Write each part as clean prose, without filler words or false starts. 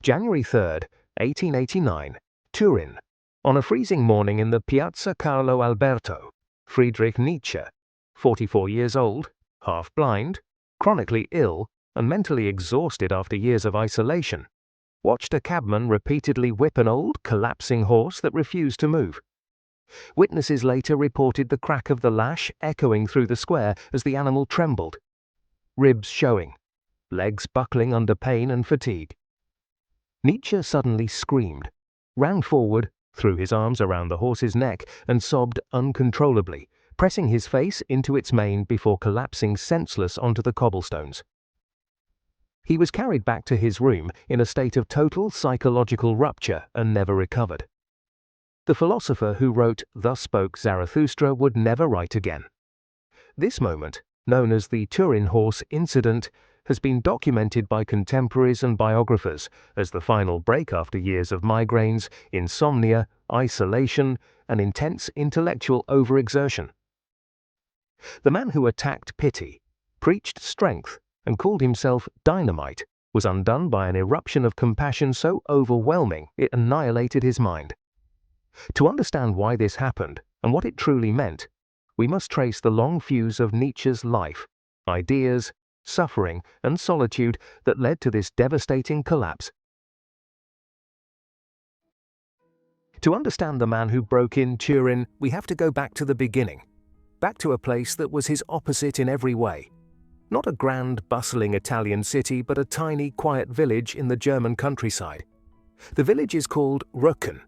January 3rd, 1889, Turin. On a freezing morning in the Piazza Carlo Alberto, Friedrich Nietzsche, 44 years old, half-blind, chronically ill, and mentally exhausted after years of isolation, watched a cabman repeatedly whip an old, collapsing horse that refused to move. Witnesses later reported the crack of the lash echoing through the square as the animal trembled, ribs showing, legs buckling under pain and fatigue. Nietzsche suddenly screamed, ran forward, threw his arms around the horse's neck, and sobbed uncontrollably, pressing his face into its mane before collapsing senseless onto the cobblestones. He was carried back to his room in a state of total psychological rupture and never recovered. The philosopher who wrote "Thus Spoke Zarathustra" would never write again. This moment, known as the Turin horse incident, has been documented by contemporaries and biographers as the final break after years of migraines, insomnia, isolation, and intense intellectual overexertion. The man who attacked pity, preached strength, and called himself dynamite was undone by an eruption of compassion so overwhelming it annihilated his mind. To understand why this happened and what it truly meant, we must trace the long fuse of Nietzsche's life, ideas, suffering, and solitude that led to this devastating collapse. To understand the man who broke in Turin, we have to go back to the beginning, back to a place that was his opposite in every way. Not a grand, bustling Italian city, but a tiny, quiet village in the German countryside. The village is called Röcken.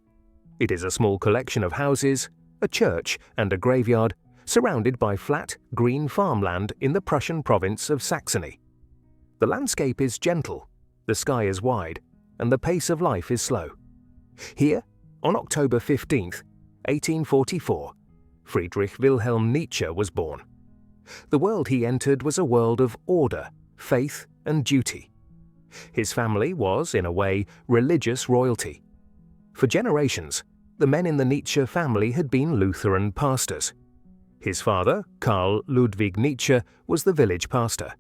It is a small collection of houses, a church, and a graveyard, surrounded by flat, green farmland in the Prussian province of Saxony. The landscape is gentle, the sky is wide, and the pace of life is slow. Here, on October 15th, 1844, Friedrich Wilhelm Nietzsche was born. The world he entered was a world of order, faith, and duty. His family was, in a way, religious royalty. For generations, the men in the Nietzsche family had been Lutheran pastors. His father, Karl Ludwig Nietzsche, was the village pastor.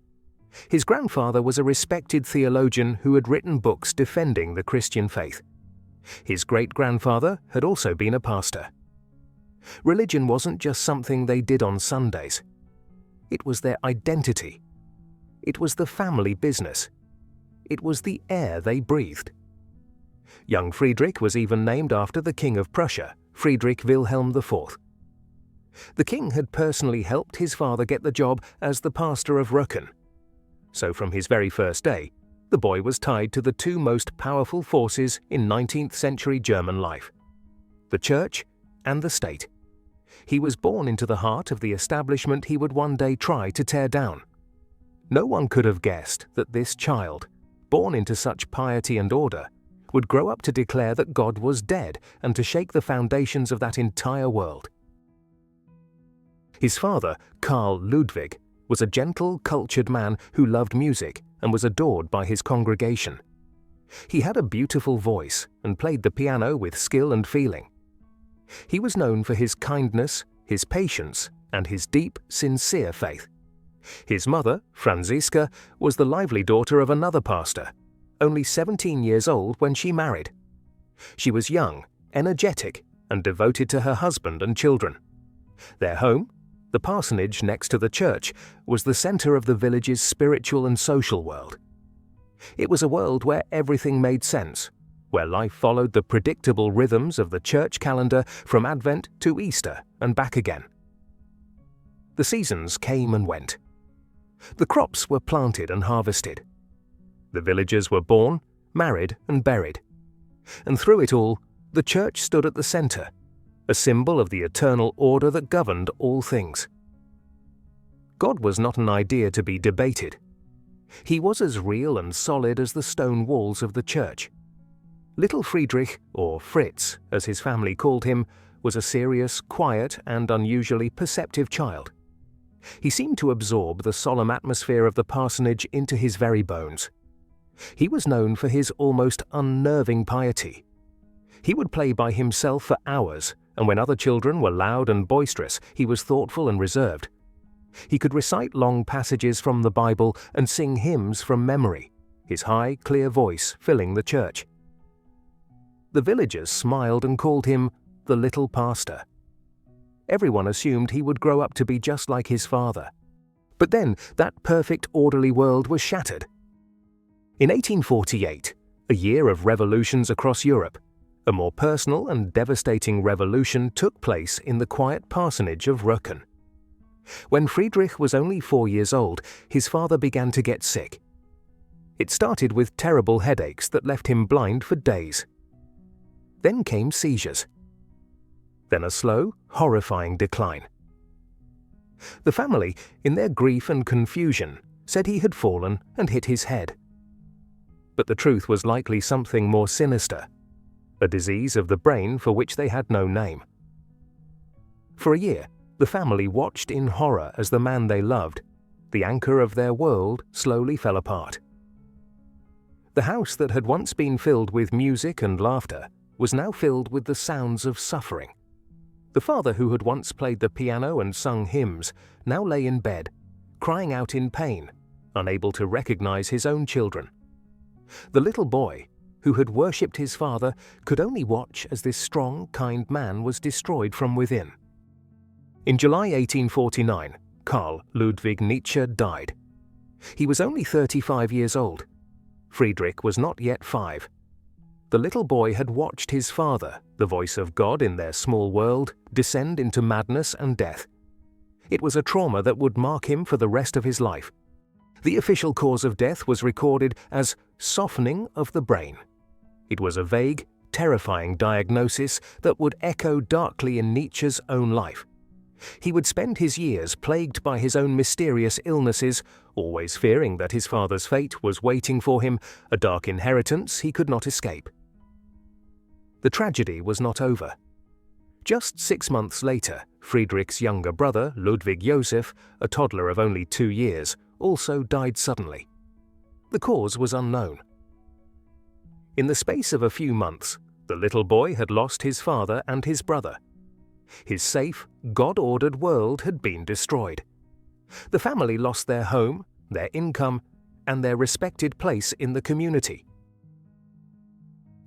His grandfather was a respected theologian who had written books defending the Christian faith. His great-grandfather had also been a pastor. Religion wasn't just something they did on Sundays. It was their identity. It was the family business. It was the air they breathed. Young Friedrich was even named after the King of Prussia, Friedrich Wilhelm IV. The king had personally helped his father get the job as the pastor of Röcken. So from his very first day, the boy was tied to the two most powerful forces in 19th century German life: the church and the state. He was born into the heart of the establishment he would one day try to tear down. No one could have guessed that this child, born into such piety and order, would grow up to declare that God was dead and to shake the foundations of that entire world. His father, Karl Ludwig, was a gentle, cultured man who loved music and was adored by his congregation. He had a beautiful voice and played the piano with skill and feeling. He was known for his kindness, his patience, and his deep, sincere faith. His mother, Franziska, was the lively daughter of another pastor, only 17 years old when she married. She was young, energetic, and devoted to her husband and children. Their home, the parsonage next to the church, was the center of the village's spiritual and social world. It was a world where everything made sense, where life followed the predictable rhythms of the church calendar from Advent to Easter and back again. The seasons came and went. The crops were planted and harvested. The villagers were born, married, and buried. And through it all, the church stood at the center, a symbol of the eternal order that governed all things. God was not an idea to be debated. He was as real and solid as the stone walls of the church. Little Friedrich, or Fritz, as his family called him, was a serious, quiet, and unusually perceptive child. He seemed to absorb the solemn atmosphere of the parsonage into his very bones. He was known for his almost unnerving piety. He would play by himself for hours, and when other children were loud and boisterous, he was thoughtful and reserved. He could recite long passages from the Bible and sing hymns from memory, his high, clear voice filling the church. The villagers smiled and called him the little pastor. Everyone assumed he would grow up to be just like his father. But then that perfect, orderly world was shattered. In 1848, a year of revolutions across Europe, a more personal and devastating revolution took place in the quiet parsonage of Röcken. When Friedrich was only 4 years old, his father began to get sick. It started with terrible headaches that left him blind for days. Then came seizures. Then a slow, horrifying decline. The family, in their grief and confusion, said he had fallen and hit his head. But the truth was likely something more sinister, a disease of the brain for which they had no name. For a year, the family watched in horror as the man they loved, the anchor of their world, slowly fell apart. The house that had once been filled with music and laughter was now filled with the sounds of suffering. The father who had once played the piano and sung hymns now lay in bed, crying out in pain, unable to recognize his own children. The little boy, who had worshipped his father, could only watch as this strong, kind man was destroyed from within. In July 1849, Karl Ludwig Nietzsche died. He was only 35 years old. Friedrich was not yet 5. The little boy had watched his father, the voice of God in their small world, descend into madness and death. It was a trauma that would mark him for the rest of his life. The official cause of death was recorded as softening of the brain. It was a vague, terrifying diagnosis that would echo darkly in Nietzsche's own life. He would spend his years plagued by his own mysterious illnesses, always fearing that his father's fate was waiting for him, a dark inheritance he could not escape. The tragedy was not over. Just 6 months later, Friedrich's younger brother, Ludwig Joseph, a toddler of only 2 years, also died suddenly. The cause was unknown. In the space of a few months, the little boy had lost his father and his brother. His safe, God-ordered world had been destroyed. The family lost their home, their income, and their respected place in the community.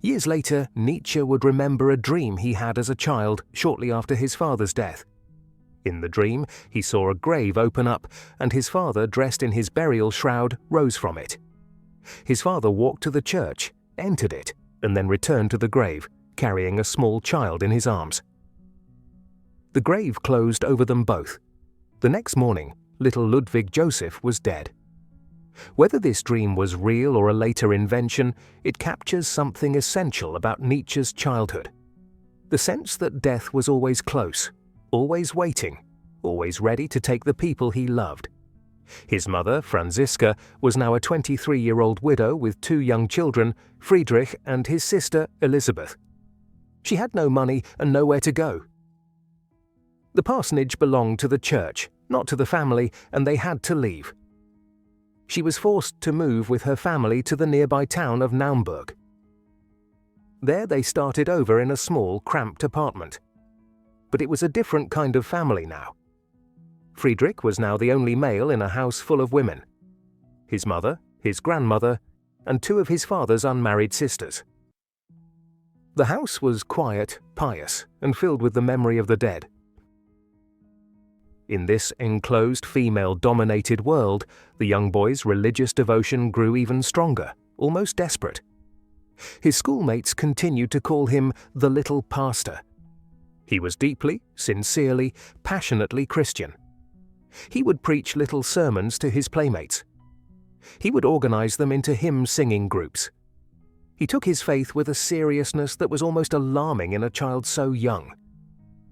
Years later, Nietzsche would remember a dream he had as a child shortly after his father's death. In the dream, he saw a grave open up, and his father, dressed in his burial shroud, rose from it. His father walked to the church, entered it, and then returned to the grave, carrying a small child in his arms. The grave closed over them both. The next morning, little Ludwig Joseph was dead. Whether this dream was real or a later invention, it captures something essential about Nietzsche's childhood. The sense that death was always close, always waiting, always ready to take the people he loved. His mother, Franziska, was now a 23-year-old widow with 2 young children, Friedrich and his sister, Elizabeth. She had no money and nowhere to go. The parsonage belonged to the church, not to the family, and they had to leave. She was forced to move with her family to the nearby town of Naumburg. There they started over in a small, cramped apartment. But it was a different kind of family now. Friedrich was now the only male in a house full of women. His mother, his grandmother, and 2 of his father's unmarried sisters. The house was quiet, pious, and filled with the memory of the dead. In this enclosed, female-dominated world, the young boy's religious devotion grew even stronger, almost desperate. His schoolmates continued to call him the little pastor. He was deeply, sincerely, passionately Christian. He would preach little sermons to his playmates. He would organize them into hymn-singing groups. He took his faith with a seriousness that was almost alarming in a child so young.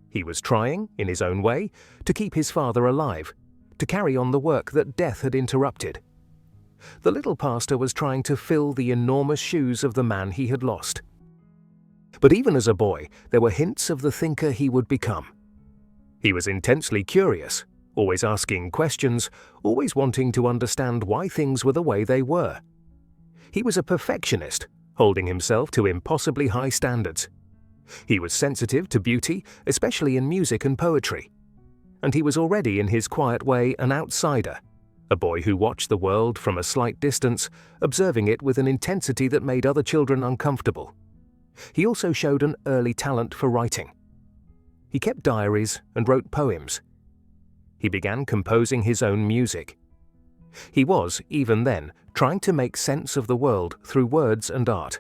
He was trying, in his own way, to keep his father alive, to carry on the work that death had interrupted. The little pastor was trying to fill the enormous shoes of the man he had lost. But even as a boy, there were hints of the thinker he would become. He was intensely curious, always asking questions, always wanting to understand why things were the way they were. He was a perfectionist, holding himself to impossibly high standards. He was sensitive to beauty, especially in music and poetry. And he was already in his quiet way an outsider, a boy who watched the world from a slight distance, observing it with an intensity that made other children uncomfortable. He also showed an early talent for writing. He kept diaries and wrote poems. He began composing his own music. He was, even then, trying to make sense of the world through words and art.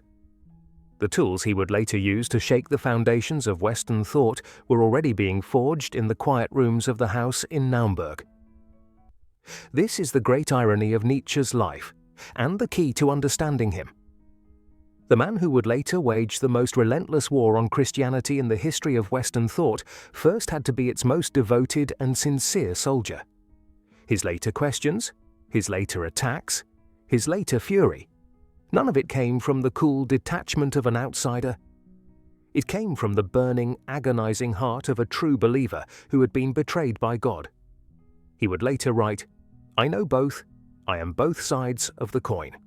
The tools he would later use to shake the foundations of Western thought were already being forged in the quiet rooms of the house in Naumburg. This is the great irony of Nietzsche's life, and the key to understanding him. The man who would later wage the most relentless war on Christianity in the history of Western thought first had to be its most devoted and sincere soldier. His later questions, his later attacks, his later fury, none of it came from the cool detachment of an outsider. It came from the burning, agonizing heart of a true believer who had been betrayed by God. He would later write, "I know both. I am both sides of the coin."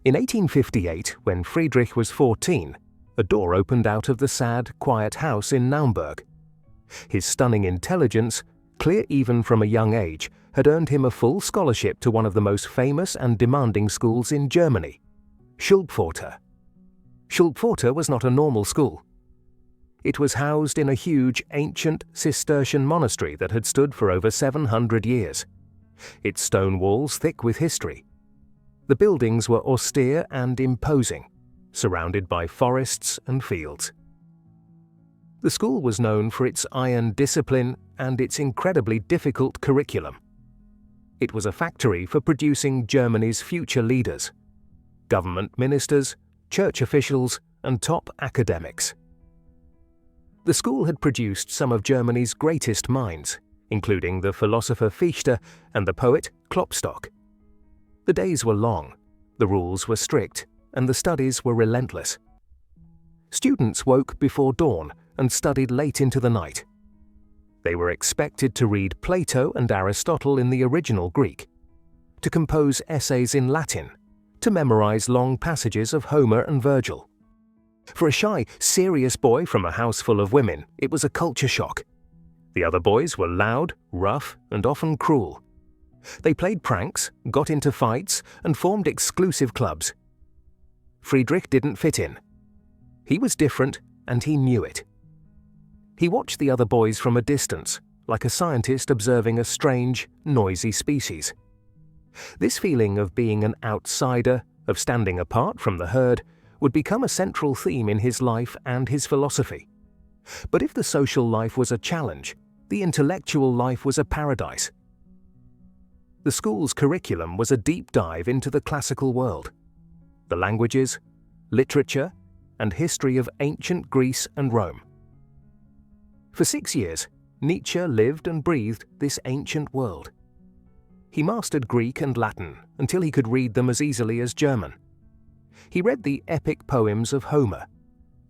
In 1858, when Friedrich was 14, a door opened out of the sad, quiet house in Naumburg. His stunning intelligence, clear even from a young age, had earned him a full scholarship to one of the most famous and demanding schools in Germany, Schulpforta. Schulpforta was not a normal school. It was housed in a huge, ancient Cistercian monastery that had stood for over 700 years, its stone walls thick with history. The buildings were austere and imposing, surrounded by forests and fields. The school was known for its iron discipline and its incredibly difficult curriculum. It was a factory for producing Germany's future leaders, government ministers, church officials, and top academics. The school had produced some of Germany's greatest minds, including the philosopher Fichte and the poet Klopstock. The days were long, the rules were strict, and the studies were relentless. Students woke before dawn and studied late into the night. They were expected to read Plato and Aristotle in the original Greek, to compose essays in Latin, to memorize long passages of Homer and Virgil. For a shy, serious boy from a house full of women, it was a culture shock. The other boys were loud, rough, and often cruel. They played pranks, got into fights, and formed exclusive clubs. Friedrich didn't fit in. He was different, and he knew it. He watched the other boys from a distance, like a scientist observing a strange, noisy species. This feeling of being an outsider, of standing apart from the herd, would become a central theme in his life and his philosophy. But if the social life was a challenge, the intellectual life was a paradise. The school's curriculum was a deep dive into the classical world, the languages, literature, and history of ancient Greece and Rome. For 6 years, Nietzsche lived and breathed this ancient world. He mastered Greek and Latin until he could read them as easily as German. He read the epic poems of Homer,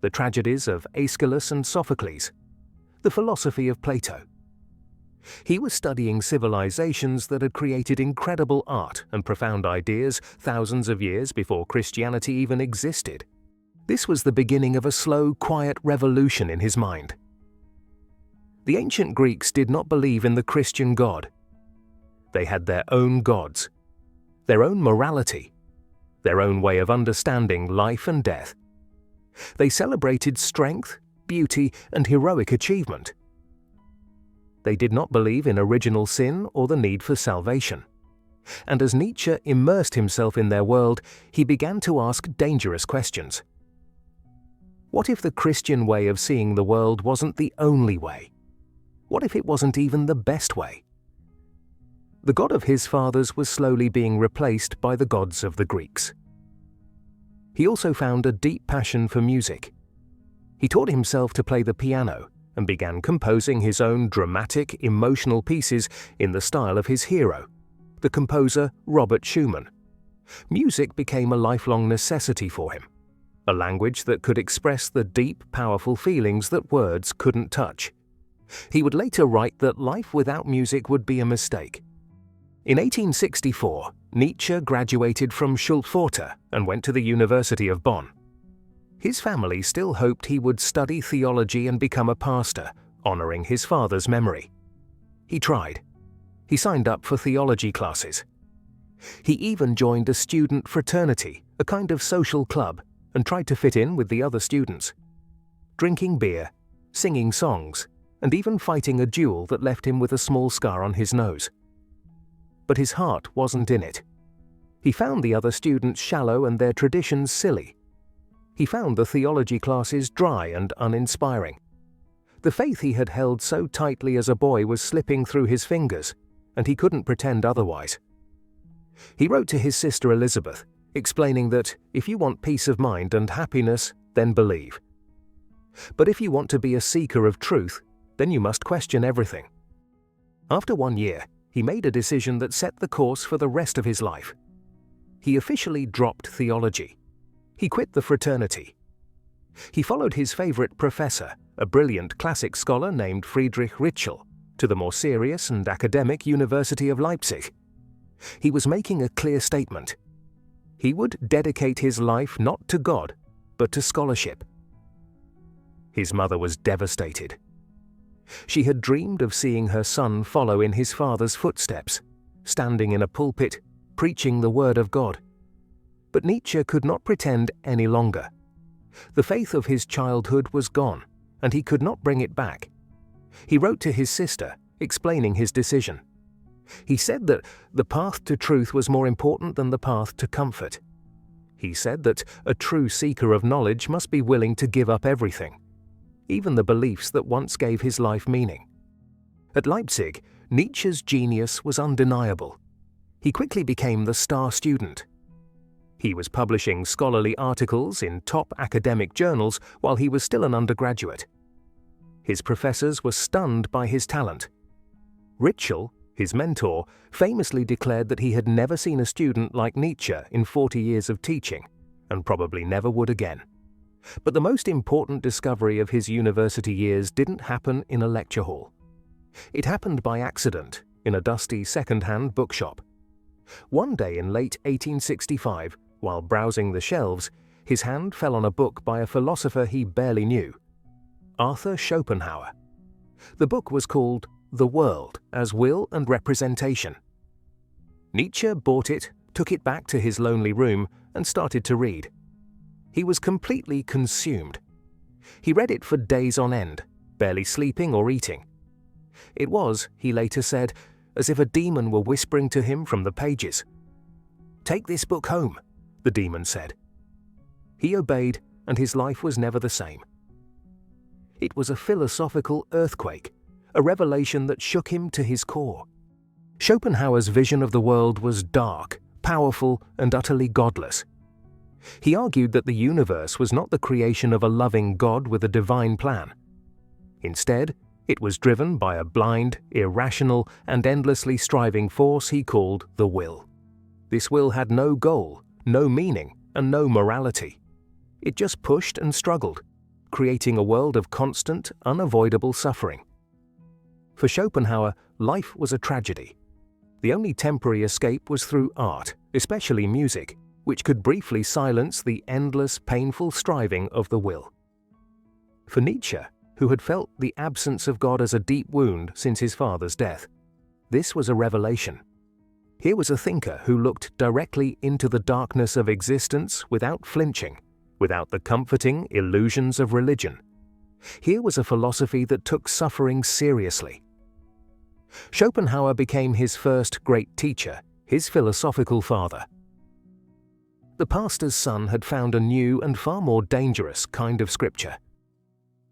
the tragedies of Aeschylus and Sophocles, the philosophy of Plato. He was studying civilizations that had created incredible art and profound ideas thousands of years before Christianity even existed. This was the beginning of a slow, quiet revolution in his mind. The ancient Greeks did not believe in the Christian God. They had their own gods, their own morality, their own way of understanding life and death. They celebrated strength, beauty, and heroic achievement. They did not believe in original sin or the need for salvation. And as Nietzsche immersed himself in their world, he began to ask dangerous questions. What if the Christian way of seeing the world wasn't the only way? What if it wasn't even the best way? The God of his fathers was slowly being replaced by the gods of the Greeks. He also found a deep passion for music. He taught himself to play the piano and began composing his own dramatic, emotional pieces in the style of his hero, the composer Robert Schumann. Music became a lifelong necessity for him, a language that could express the deep, powerful feelings that words couldn't touch. He would later write that life without music would be a mistake. In 1864, Nietzsche graduated from Schulpforta and went to the University of Bonn. His family still hoped he would study theology and become a pastor, honoring his father's memory. He tried. He signed up for theology classes. He even joined a student fraternity, a kind of social club, and tried to fit in with the other students. Drinking beer, singing songs, and even fighting a duel that left him with a small scar on his nose. But his heart wasn't in it. He found the other students shallow and their traditions silly. He found the theology classes dry and uninspiring. The faith he had held so tightly as a boy was slipping through his fingers, and he couldn't pretend otherwise. He wrote to his sister Elizabeth, explaining that if you want peace of mind and happiness, then believe. But if you want to be a seeker of truth, then you must question everything. After 1 year, he made a decision that set the course for the rest of his life. He officially dropped theology. He quit the fraternity. He followed his favorite professor, a brilliant classic scholar named Friedrich Nietzsche, to the more serious and academic University of Leipzig. He was making a clear statement. He would dedicate his life not to God, but to scholarship. His mother was devastated. She had dreamed of seeing her son follow in his father's footsteps, standing in a pulpit, preaching the word of God. But Nietzsche could not pretend any longer. The faith of his childhood was gone, and he could not bring it back. He wrote to his sister, explaining his decision. He said that the path to truth was more important than the path to comfort. He said that a true seeker of knowledge must be willing to give up everything, even the beliefs that once gave his life meaning. At Leipzig, Nietzsche's genius was undeniable. He quickly became the star student. He was publishing scholarly articles in top academic journals while he was still an undergraduate. His professors were stunned by his talent. Ritschl, his mentor, famously declared that he had never seen a student like Nietzsche in 40 years of teaching, and probably never would again. But the most important discovery of his university years didn't happen in a lecture hall. It happened by accident in a dusty second-hand bookshop. One day in late 1865, while browsing the shelves, his hand fell on a book by a philosopher he barely knew, Arthur Schopenhauer. The book was called The World as Will and Representation. Nietzsche bought it, took it back to his lonely room, and started to read. He was completely consumed. He read it for days on end, barely sleeping or eating. It was, he later said, as if a demon were whispering to him from the pages. "Take this book home," the demon said. He obeyed, and his life was never the same. It was a philosophical earthquake, a revelation that shook him to his core. Schopenhauer's vision of the world was dark, powerful, and utterly godless. He argued that the universe was not the creation of a loving God with a divine plan. Instead, it was driven by a blind, irrational, and endlessly striving force he called the will. This will had no goal, no meaning, and no morality. It just pushed and struggled, creating a world of constant, unavoidable suffering. For Schopenhauer, life was a tragedy. The only temporary escape was through art, especially music, which could briefly silence the endless, painful striving of the will. For Nietzsche, who had felt the absence of God as a deep wound since his father's death, this was a revelation. Here was a thinker who looked directly into the darkness of existence without flinching, without the comforting illusions of religion. Here was a philosophy that took suffering seriously. Schopenhauer became his first great teacher, his philosophical father. The pastor's son had found a new and far more dangerous kind of scripture.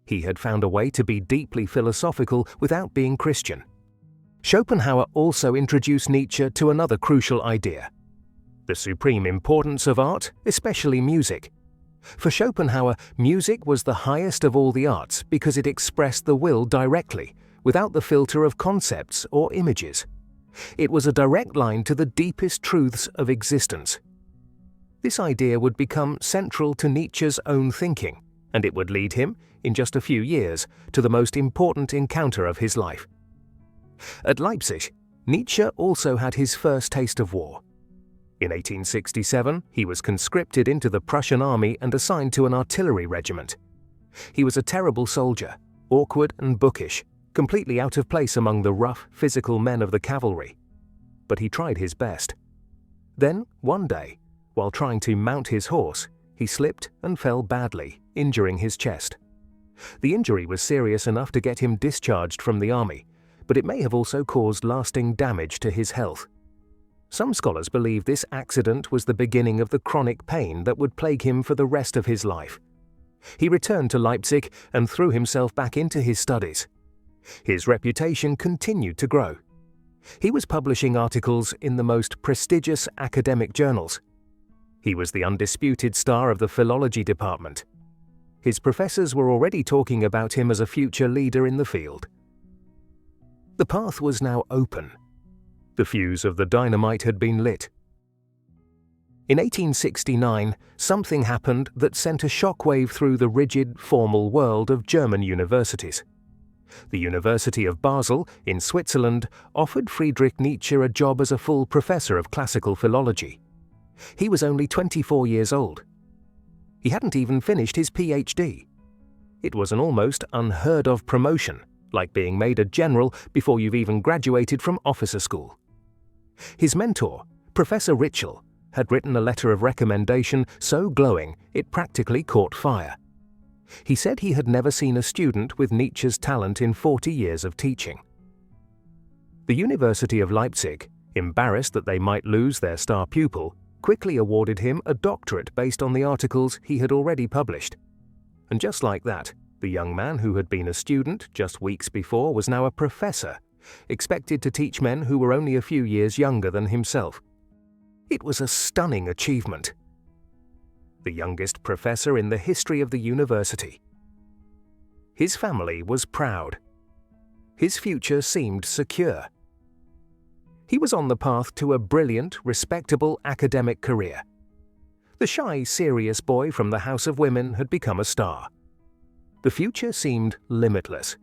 He had found a way to be deeply philosophical without being Christian. Schopenhauer also introduced Nietzsche to another crucial idea: the supreme importance of art, especially music. For Schopenhauer, music was the highest of all the arts because it expressed the will directly, without the filter of concepts or images. It was a direct line to the deepest truths of existence. This idea would become central to Nietzsche's own thinking, and it would lead him, in just a few years, to the most important encounter of his life. At Leipzig, Nietzsche also had his first taste of war. In 1867, he was conscripted into the Prussian army and assigned to an artillery regiment. He was a terrible soldier, awkward and bookish, completely out of place among the rough, physical men of the cavalry. But he tried his best. Then, one day, while trying to mount his horse, he slipped and fell badly, injuring his chest. The injury was serious enough to get him discharged from the army, but it may have also caused lasting damage to his health. Some scholars believe this accident was the beginning of the chronic pain that would plague him for the rest of his life. He returned to Leipzig and threw himself back into his studies. His reputation continued to grow. He was publishing articles in the most prestigious academic journals. He was the undisputed star of the philology department. His professors were already talking about him as a future leader in the field. The path was now open. The fuse of the dynamite had been lit. In 1869, something happened that sent a shockwave through the rigid, formal world of German universities. The University of Basel, in Switzerland, offered Friedrich Nietzsche a job as a full professor of classical philology. He was only 24 years old. He hadn't even finished his PhD. It was an almost unheard-of promotion, like being made a general before you've even graduated from officer school. His mentor, Professor Ritschl, had written a letter of recommendation so glowing it practically caught fire. He said he had never seen a student with Nietzsche's talent in 40 years of teaching. The University of Leipzig, embarrassed that they might lose their star pupil, quickly awarded him a doctorate based on the articles he had already published. And just like that, the young man who had been a student just weeks before was now a professor, expected to teach men who were only a few years younger than himself. It was a stunning achievement. The youngest professor in the history of the university. His family was proud. His future seemed secure. He was on the path to a brilliant, respectable academic career. The shy, serious boy from the House of Women had become a star. The future seemed limitless.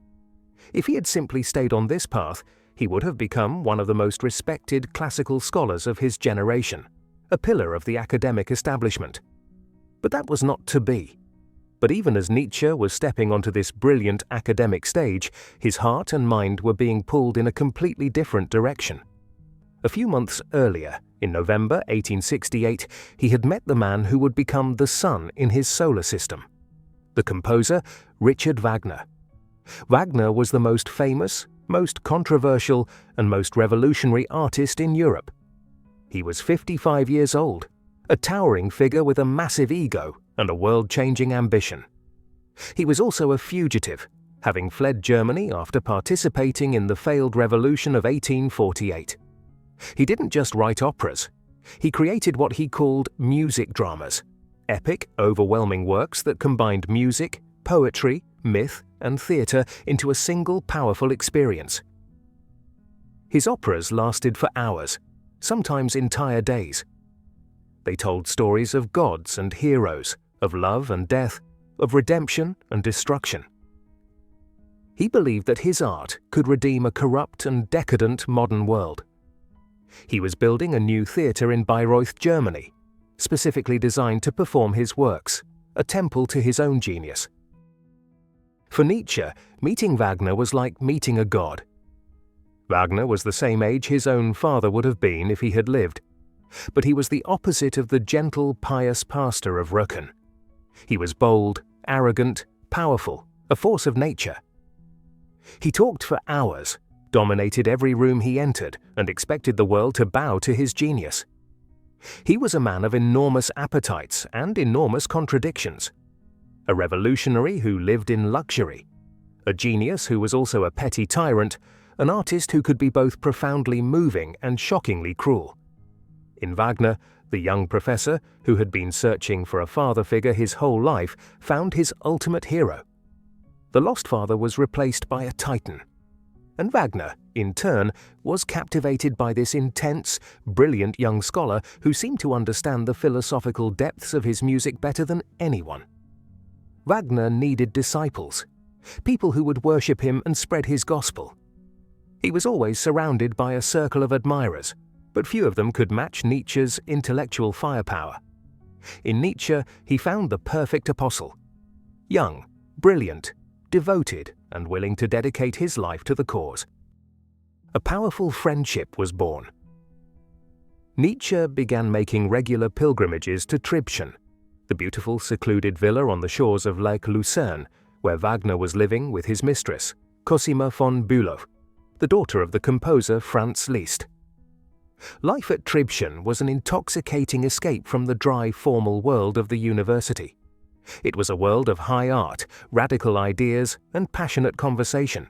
If he had simply stayed on this path, he would have become one of the most respected classical scholars of his generation, a pillar of the academic establishment. But that was not to be. But even as Nietzsche was stepping onto this brilliant academic stage, his heart and mind were being pulled in a completely different direction. A few months earlier, in November 1868, he had met the man who would become the sun in his solar system, the composer Richard Wagner. Wagner was the most famous, most controversial, and most revolutionary artist in Europe. He was 55 years old, a towering figure with a massive ego and a world-changing ambition. He was also a fugitive, having fled Germany after participating in the failed revolution of 1848. He didn't just write operas. He created what he called music dramas, epic, overwhelming works that combined music, poetry, myth, and theatre into a single powerful experience. His operas lasted for hours, sometimes entire days. They told stories of gods and heroes, of love and death, of redemption and destruction. He believed that his art could redeem a corrupt and decadent modern world. He was building a new theatre in Bayreuth, Germany, specifically designed to perform his works, a temple to his own genius. For Nietzsche, meeting Wagner was like meeting a god. Wagner was the same age his own father would have been if he had lived, but he was the opposite of the gentle, pious pastor of Röcken. He was bold, arrogant, powerful, a force of nature. He talked for hours, dominated every room he entered, and expected the world to bow to his genius. He was a man of enormous appetites and enormous contradictions. A revolutionary who lived in luxury, a genius who was also a petty tyrant, an artist who could be both profoundly moving and shockingly cruel. In Wagner, the young professor, who had been searching for a father figure his whole life, found his ultimate hero. The lost father was replaced by a titan. And Wagner, in turn, was captivated by this intense, brilliant young scholar who seemed to understand the philosophical depths of his music better than anyone. Wagner needed disciples, people who would worship him and spread his gospel. He was always surrounded by a circle of admirers, but few of them could match Nietzsche's intellectual firepower. In Nietzsche, he found the perfect apostle. Young, brilliant, devoted, and willing to dedicate his life to the cause. A powerful friendship was born. Nietzsche began making regular pilgrimages to Tribschen, the beautiful secluded villa on the shores of Lake Lucerne, where Wagner was living with his mistress, Cosima von Bülow, the daughter of the composer Franz Liszt. Life at Tribschen was an intoxicating escape from the dry, formal world of the university. It was a world of high art, radical ideas, and passionate conversation.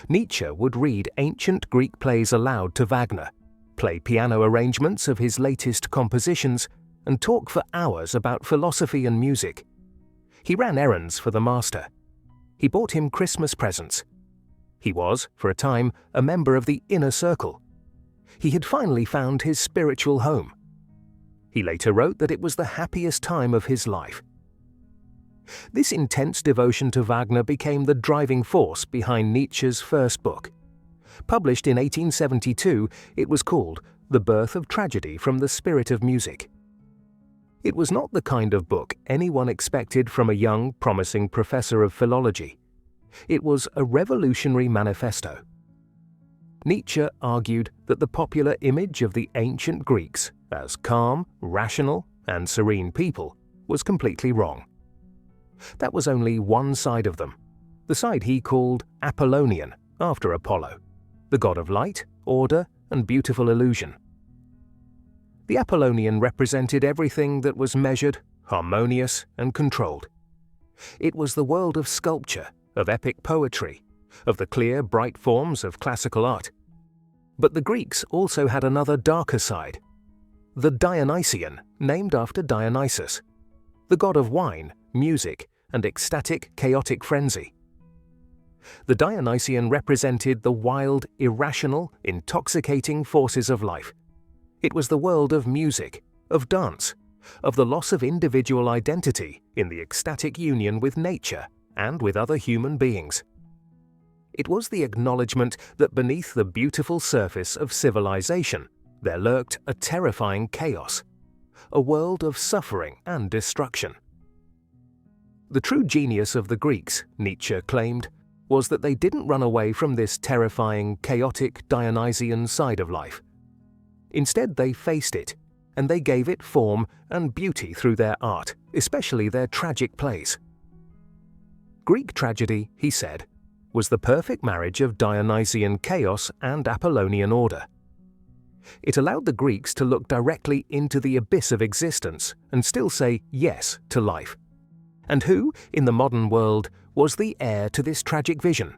Nietzsche would read ancient Greek plays aloud to Wagner, play piano arrangements of his latest compositions, and talk for hours about philosophy and music. He ran errands for the master. He bought him Christmas presents. He was, for a time, a member of the inner circle. He had finally found his spiritual home. He later wrote that it was the happiest time of his life. This intense devotion to Wagner became the driving force behind Nietzsche's first book. Published in 1872, it was called The Birth of Tragedy from the Spirit of Music. It was not the kind of book anyone expected from a young, promising professor of philology. It was a revolutionary manifesto. Nietzsche argued that the popular image of the ancient Greeks as calm, rational, and serene people was completely wrong. That was only one side of them, the side he called Apollonian, after Apollo, the god of light, order, and beautiful illusion. The Apollonian represented everything that was measured, harmonious, and controlled. It was the world of sculpture, of epic poetry, of the clear, bright forms of classical art. But the Greeks also had another darker side, the Dionysian, named after Dionysus, the god of wine, music, and ecstatic, chaotic frenzy. The Dionysian represented the wild, irrational, intoxicating forces of life. It was the world of music, of dance, of the loss of individual identity in the ecstatic union with nature and with other human beings. It was the acknowledgement that beneath the beautiful surface of civilization there lurked a terrifying chaos, a world of suffering and destruction. The true genius of the Greeks, Nietzsche claimed, was that they didn't run away from this terrifying, chaotic, Dionysian side of life. Instead, they faced it, and they gave it form and beauty through their art, especially their tragic plays. Greek tragedy, he said, was the perfect marriage of Dionysian chaos and Apollonian order. It allowed the Greeks to look directly into the abyss of existence and still say yes to life. And who, in the modern world, was the heir to this tragic vision?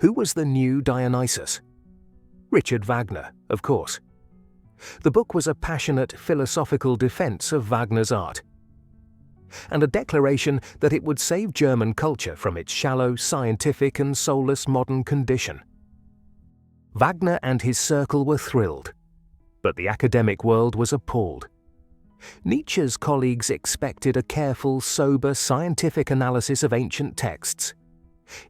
Who was the new Dionysus? Richard Wagner, of course. The book was a passionate philosophical defense of Wagner's art, and a declaration that it would save German culture from its shallow, scientific and soulless modern condition. Wagner and his circle were thrilled, but the academic world was appalled. Nietzsche's colleagues expected a careful, sober, scientific analysis of ancient texts.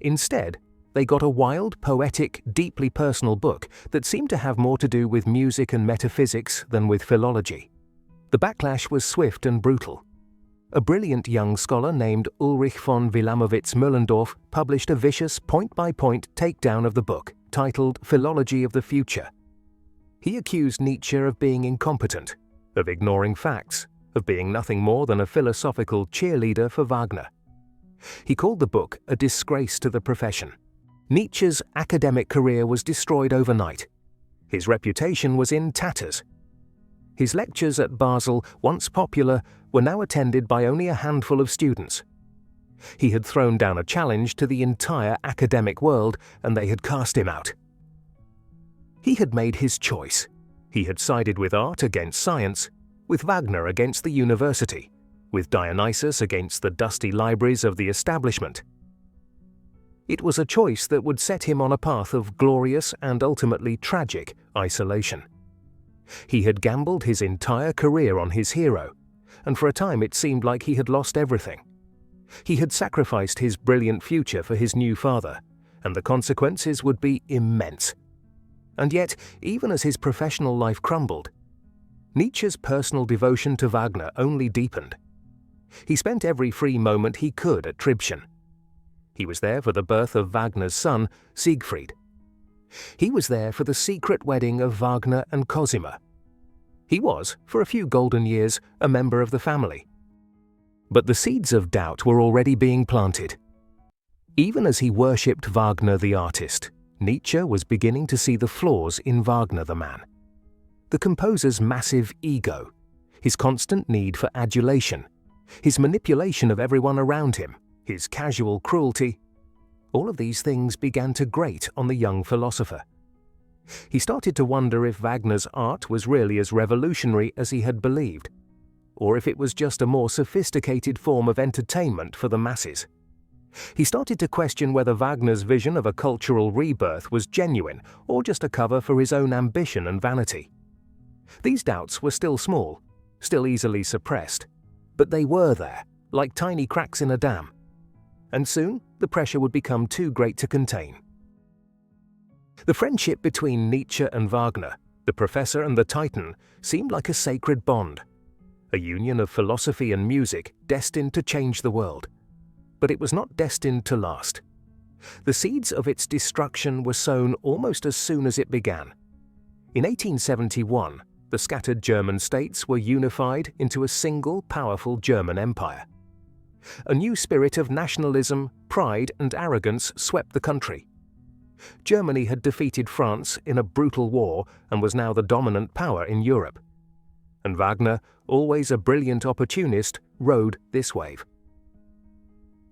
Instead, they got a wild, poetic, deeply personal book that seemed to have more to do with music and metaphysics than with philology. The backlash was swift and brutal. A brilliant young scholar named Ulrich von Wilamowitz-Müllendorf published a vicious point-by-point takedown of the book, titled Philology of the Future. He accused Nietzsche of being incompetent, of ignoring facts, of being nothing more than a philosophical cheerleader for Wagner. He called the book a disgrace to the profession. Nietzsche's academic career was destroyed overnight. His reputation was in tatters. His lectures at Basel, once popular, were now attended by only a handful of students. He had thrown down a challenge to the entire academic world, and they had cast him out. He had made his choice. He had sided with art against science, with Wagner against the university, with Dionysus against the dusty libraries of the establishment. It was a choice that would set him on a path of glorious and ultimately tragic isolation. He had gambled his entire career on his hero, and for a time it seemed like he had lost everything. He had sacrificed his brilliant future for his new father, and the consequences would be immense. And yet, even as his professional life crumbled, Nietzsche's personal devotion to Wagner only deepened. He spent every free moment he could at Tribschen. He was there for the birth of Wagner's son, Siegfried. He was there for the secret wedding of Wagner and Cosima. He was, for a few golden years, a member of the family. But the seeds of doubt were already being planted. Even as he worshipped Wagner the artist, Nietzsche was beginning to see the flaws in Wagner the man. The composer's massive ego, his constant need for adulation, his manipulation of everyone around him, his casual cruelty, all of these things began to grate on the young philosopher. He started to wonder if Wagner's art was really as revolutionary as he had believed, or if it was just a more sophisticated form of entertainment for the masses. He started to question whether Wagner's vision of a cultural rebirth was genuine or just a cover for his own ambition and vanity. These doubts were still small, still easily suppressed, but they were there, like tiny cracks in a dam. And soon, the pressure would become too great to contain. The friendship between Nietzsche and Wagner, the professor and the titan, seemed like a sacred bond, a union of philosophy and music destined to change the world. But it was not destined to last. The seeds of its destruction were sown almost as soon as it began. In 1871, the scattered German states were unified into a single powerful German empire. A new spirit of nationalism, pride, and arrogance swept the country. Germany had defeated France in a brutal war and was now the dominant power in Europe. And Wagner, always a brilliant opportunist, rode this wave.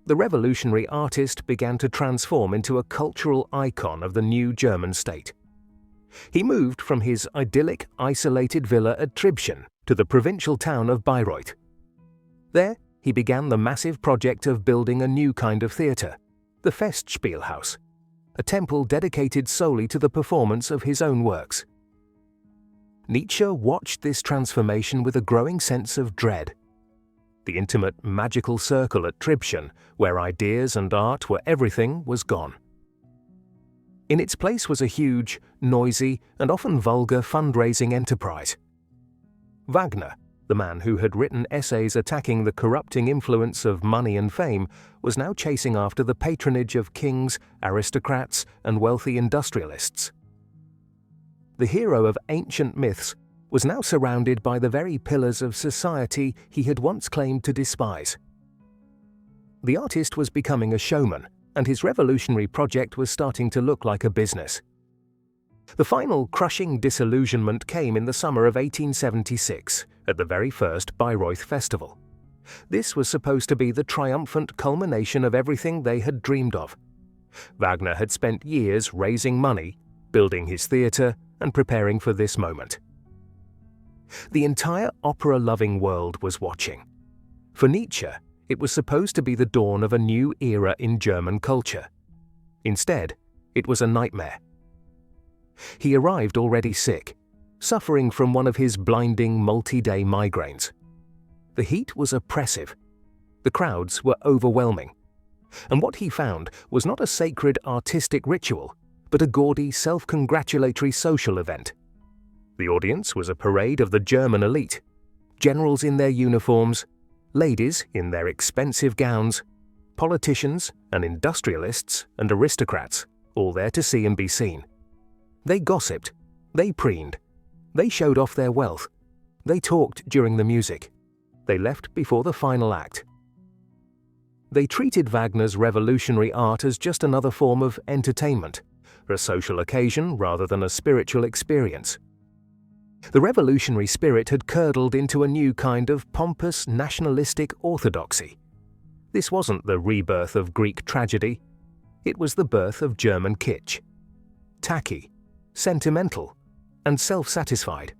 The revolutionary artist began to transform into a cultural icon of the new German state. He moved from his idyllic, isolated villa at Tribschen to the provincial town of Bayreuth. There, he began the massive project of building a new kind of theatre, the Festspielhaus, a temple dedicated solely to the performance of his own works. Nietzsche watched this transformation with a growing sense of dread. The intimate, magical circle at Tribschen, where ideas and art were everything, was gone. In its place was a huge, noisy, and often vulgar fundraising enterprise. Wagner, the man who had written essays attacking the corrupting influence of money and fame, was now chasing after the patronage of kings, aristocrats, and wealthy industrialists. The hero of ancient myths was now surrounded by the very pillars of society he had once claimed to despise. The artist was becoming a showman, and his revolutionary project was starting to look like a business. The final crushing disillusionment came in the summer of 1876, at the very first Bayreuth Festival. This was supposed to be the triumphant culmination of everything they had dreamed of. Wagner had spent years raising money, building his theatre, and preparing for this moment. The entire opera-loving world was watching. For Nietzsche, it was supposed to be the dawn of a new era in German culture. Instead, it was a nightmare. He arrived already sick, suffering from one of his blinding multi-day migraines. The heat was oppressive. The crowds were overwhelming. And what he found was not a sacred artistic ritual, but a gaudy, self-congratulatory social event. The audience was a parade of the German elite, generals in their uniforms, ladies in their expensive gowns, politicians and industrialists and aristocrats, all there to see and be seen. They gossiped, they preened, they showed off their wealth, they talked during the music, they left before the final act. They treated Wagner's revolutionary art as just another form of entertainment, a social occasion rather than a spiritual experience. The revolutionary spirit had curdled into a new kind of pompous nationalistic orthodoxy. This wasn't the rebirth of Greek tragedy. It was the birth of German kitsch. Tacky, sentimental, and self-satisfied.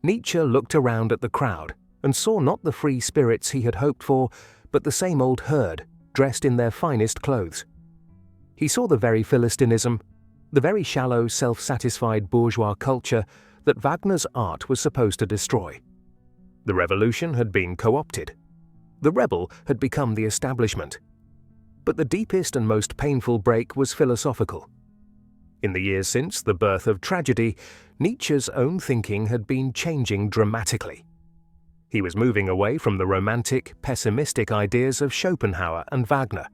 Nietzsche looked around at the crowd and saw not the free spirits he had hoped for, but the same old herd, dressed in their finest clothes. He saw the very Philistinism, the very shallow, self-satisfied bourgeois culture that Wagner's art was supposed to destroy. The revolution had been co-opted. The rebel had become the establishment. But the deepest and most painful break was philosophical. In the years since the birth of tragedy, Nietzsche's own thinking had been changing dramatically. He was moving away from the romantic, pessimistic ideas of Schopenhauer and Wagner.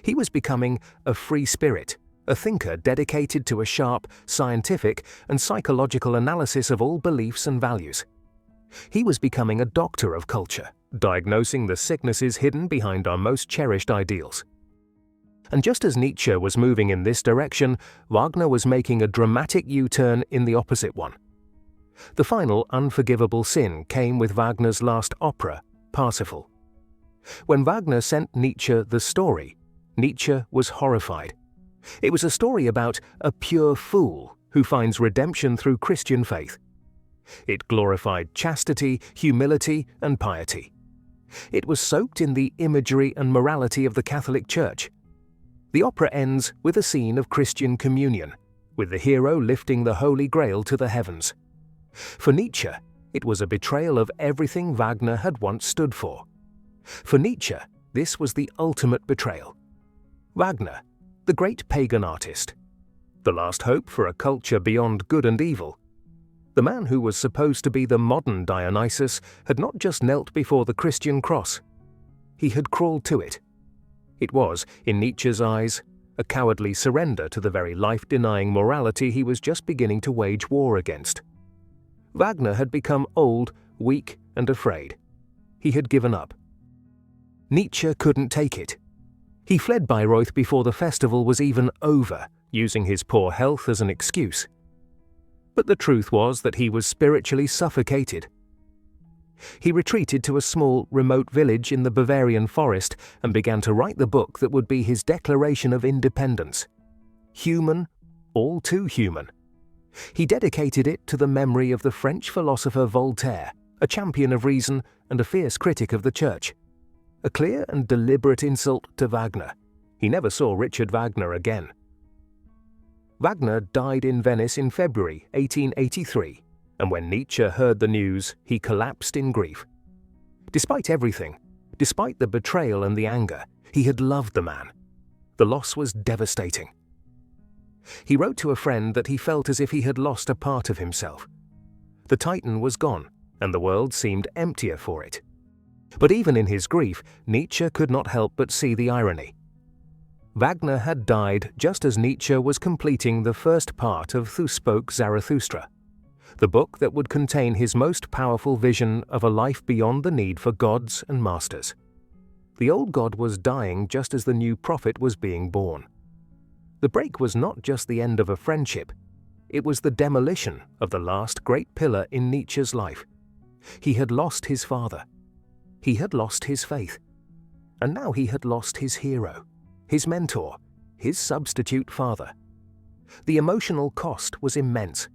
He was becoming a free spirit, a thinker dedicated to a sharp, scientific and psychological analysis of all beliefs and values. He was becoming a doctor of culture, diagnosing the sicknesses hidden behind our most cherished ideals. And just as Nietzsche was moving in this direction, Wagner was making a dramatic U-turn in the opposite one. The final unforgivable sin came with Wagner's last opera, Parsifal. When Wagner sent Nietzsche the story, Nietzsche was horrified. It was a story about a pure fool who finds redemption through Christian faith. It glorified chastity, humility, and piety. It was soaked in the imagery and morality of the Catholic Church. The opera ends with a scene of Christian communion, with the hero lifting the Holy Grail to the heavens. For Nietzsche, it was a betrayal of everything Wagner had once stood for. For Nietzsche, this was the ultimate betrayal. Wagner, the great pagan artist, the last hope for a culture beyond good and evil. The man who was supposed to be the modern Dionysus had not just knelt before the Christian cross. He had crawled to it. It was, in Nietzsche's eyes, a cowardly surrender to the very life-denying morality he was just beginning to wage war against. Wagner had become old, weak, and afraid. He had given up. Nietzsche couldn't take it. He fled Bayreuth before the festival was even over, using his poor health as an excuse. But the truth was that he was spiritually suffocated. He retreated to a small, remote village in the Bavarian forest and began to write the book that would be his declaration of independence. Human, all too human. He dedicated it to the memory of the French philosopher Voltaire, a champion of reason and a fierce critic of the Church. A clear and deliberate insult to Wagner. He never saw Richard Wagner again. Wagner died in Venice in February 1883, and when Nietzsche heard the news, he collapsed in grief. Despite everything, despite the betrayal and the anger, he had loved the man. The loss was devastating. He wrote to a friend that he felt as if he had lost a part of himself. The Titan was gone, and the world seemed emptier for it. But even in his grief, Nietzsche could not help but see the irony. Wagner had died just as Nietzsche was completing the first part of Thus Spoke Zarathustra, the book that would contain his most powerful vision of a life beyond the need for gods and masters. The old god was dying just as the new prophet was being born. The break was not just the end of a friendship, it was the demolition of the last great pillar in Nietzsche's life. He had lost his father. He had lost his faith. And now he had lost his hero, his mentor, his substitute father. The emotional cost was immense.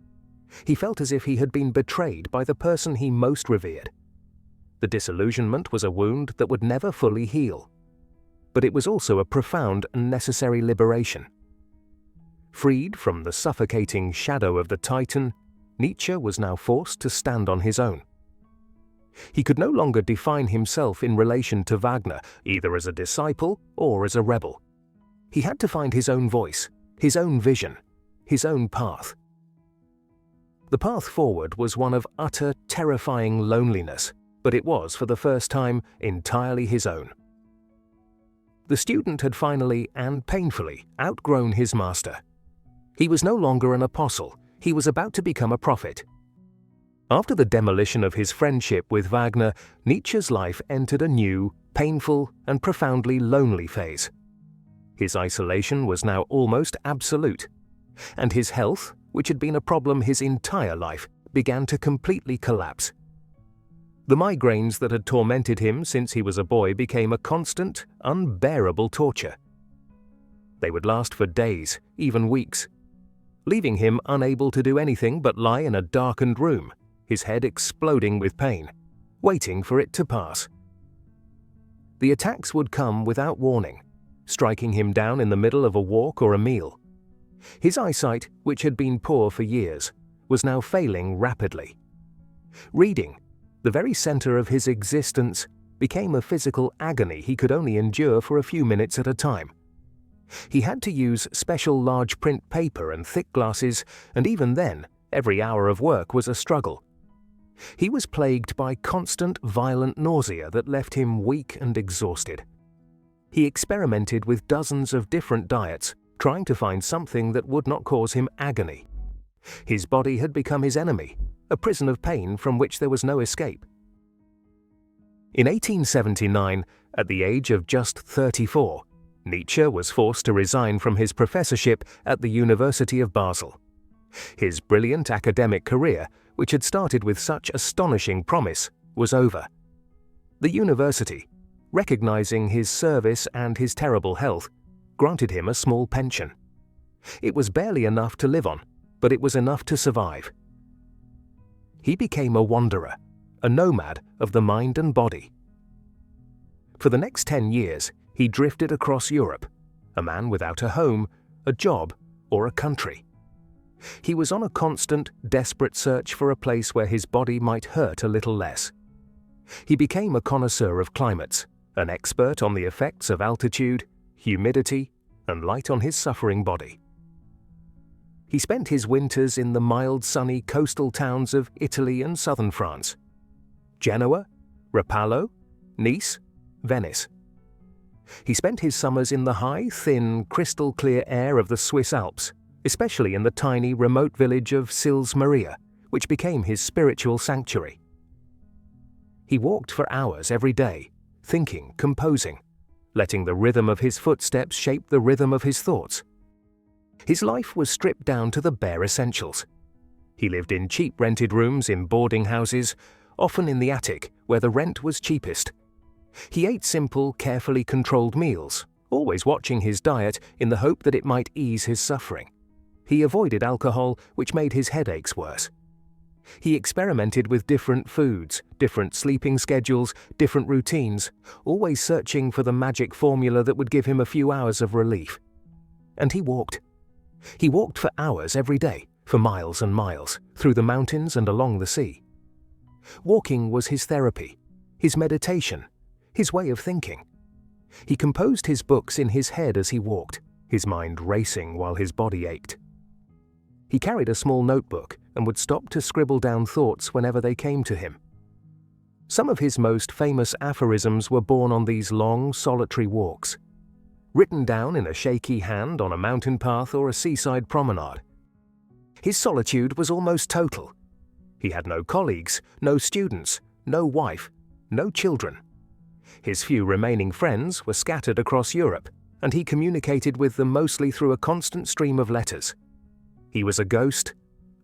He felt as if he had been betrayed by the person he most revered. The disillusionment was a wound that would never fully heal. But it was also a profound and necessary liberation. Freed from the suffocating shadow of the Titan, Nietzsche was now forced to stand on his own. He could no longer define himself in relation to Wagner, either as a disciple or as a rebel. He had to find his own voice, his own vision, his own path. The path forward was one of utter, terrifying loneliness, but it was, for the first time, entirely his own. The student had finally, and painfully, outgrown his master. He was no longer an apostle, he was about to become a prophet. After the demolition of his friendship with Wagner, Nietzsche's life entered a new, painful, and profoundly lonely phase. His isolation was now almost absolute, and his health, which had been a problem his entire life, began to completely collapse. The migraines that had tormented him since he was a boy became a constant, unbearable torture. They would last for days, even weeks, leaving him unable to do anything but lie in a darkened room, his head exploding with pain, waiting for it to pass. The attacks would come without warning, striking him down in the middle of a walk or a meal. His eyesight, which had been poor for years, was now failing rapidly. Reading, the very center of his existence, became a physical agony he could only endure for a few minutes at a time. He had to use special large print paper and thick glasses, and even then, every hour of work was a struggle. He was plagued by constant, violent nausea that left him weak and exhausted. He experimented with dozens of different diets, trying to find something that would not cause him agony. His body had become his enemy, a prison of pain from which there was no escape. In 1879, at the age of just 34, Nietzsche was forced to resign from his professorship at the University of Basel. His brilliant academic career, which had started with such astonishing promise, was over. The university, recognizing his service and his terrible health, granted him a small pension. It was barely enough to live on, but it was enough to survive. He became a wanderer, a nomad of the mind and body. For the next 10 years, he drifted across Europe, a man without a home, a job, or a country. He was on a constant, desperate search for a place where his body might hurt a little less. He became a connoisseur of climates, an expert on the effects of altitude, humidity, and light on his suffering body. He spent his winters in the mild, sunny coastal towns of Italy and southern France, Genoa, Rapallo, Nice, Venice. He spent his summers in the high, thin, crystal-clear air of the Swiss Alps, especially in the tiny, remote village of Sils Maria, which became his spiritual sanctuary. He walked for hours every day, thinking, composing, letting the rhythm of his footsteps shape the rhythm of his thoughts. His life was stripped down to the bare essentials. He lived in cheap rented rooms in boarding houses, often in the attic, where the rent was cheapest. He ate simple, carefully controlled meals, always watching his diet in the hope that it might ease his suffering. He avoided alcohol, which made his headaches worse. He experimented with different foods, different sleeping schedules, different routines, always searching for the magic formula that would give him a few hours of relief. And he walked. He walked for hours every day, for miles and miles, through the mountains and along the sea. Walking was his therapy, his meditation, his way of thinking. He composed his books in his head as he walked, his mind racing while his body ached. He carried a small notebook and would stop to scribble down thoughts whenever they came to him. Some of his most famous aphorisms were born on these long, solitary walks, written down in a shaky hand on a mountain path or a seaside promenade. His solitude was almost total. He had no colleagues, no students, no wife, no children. His few remaining friends were scattered across Europe, and he communicated with them mostly through a constant stream of letters. He was a ghost,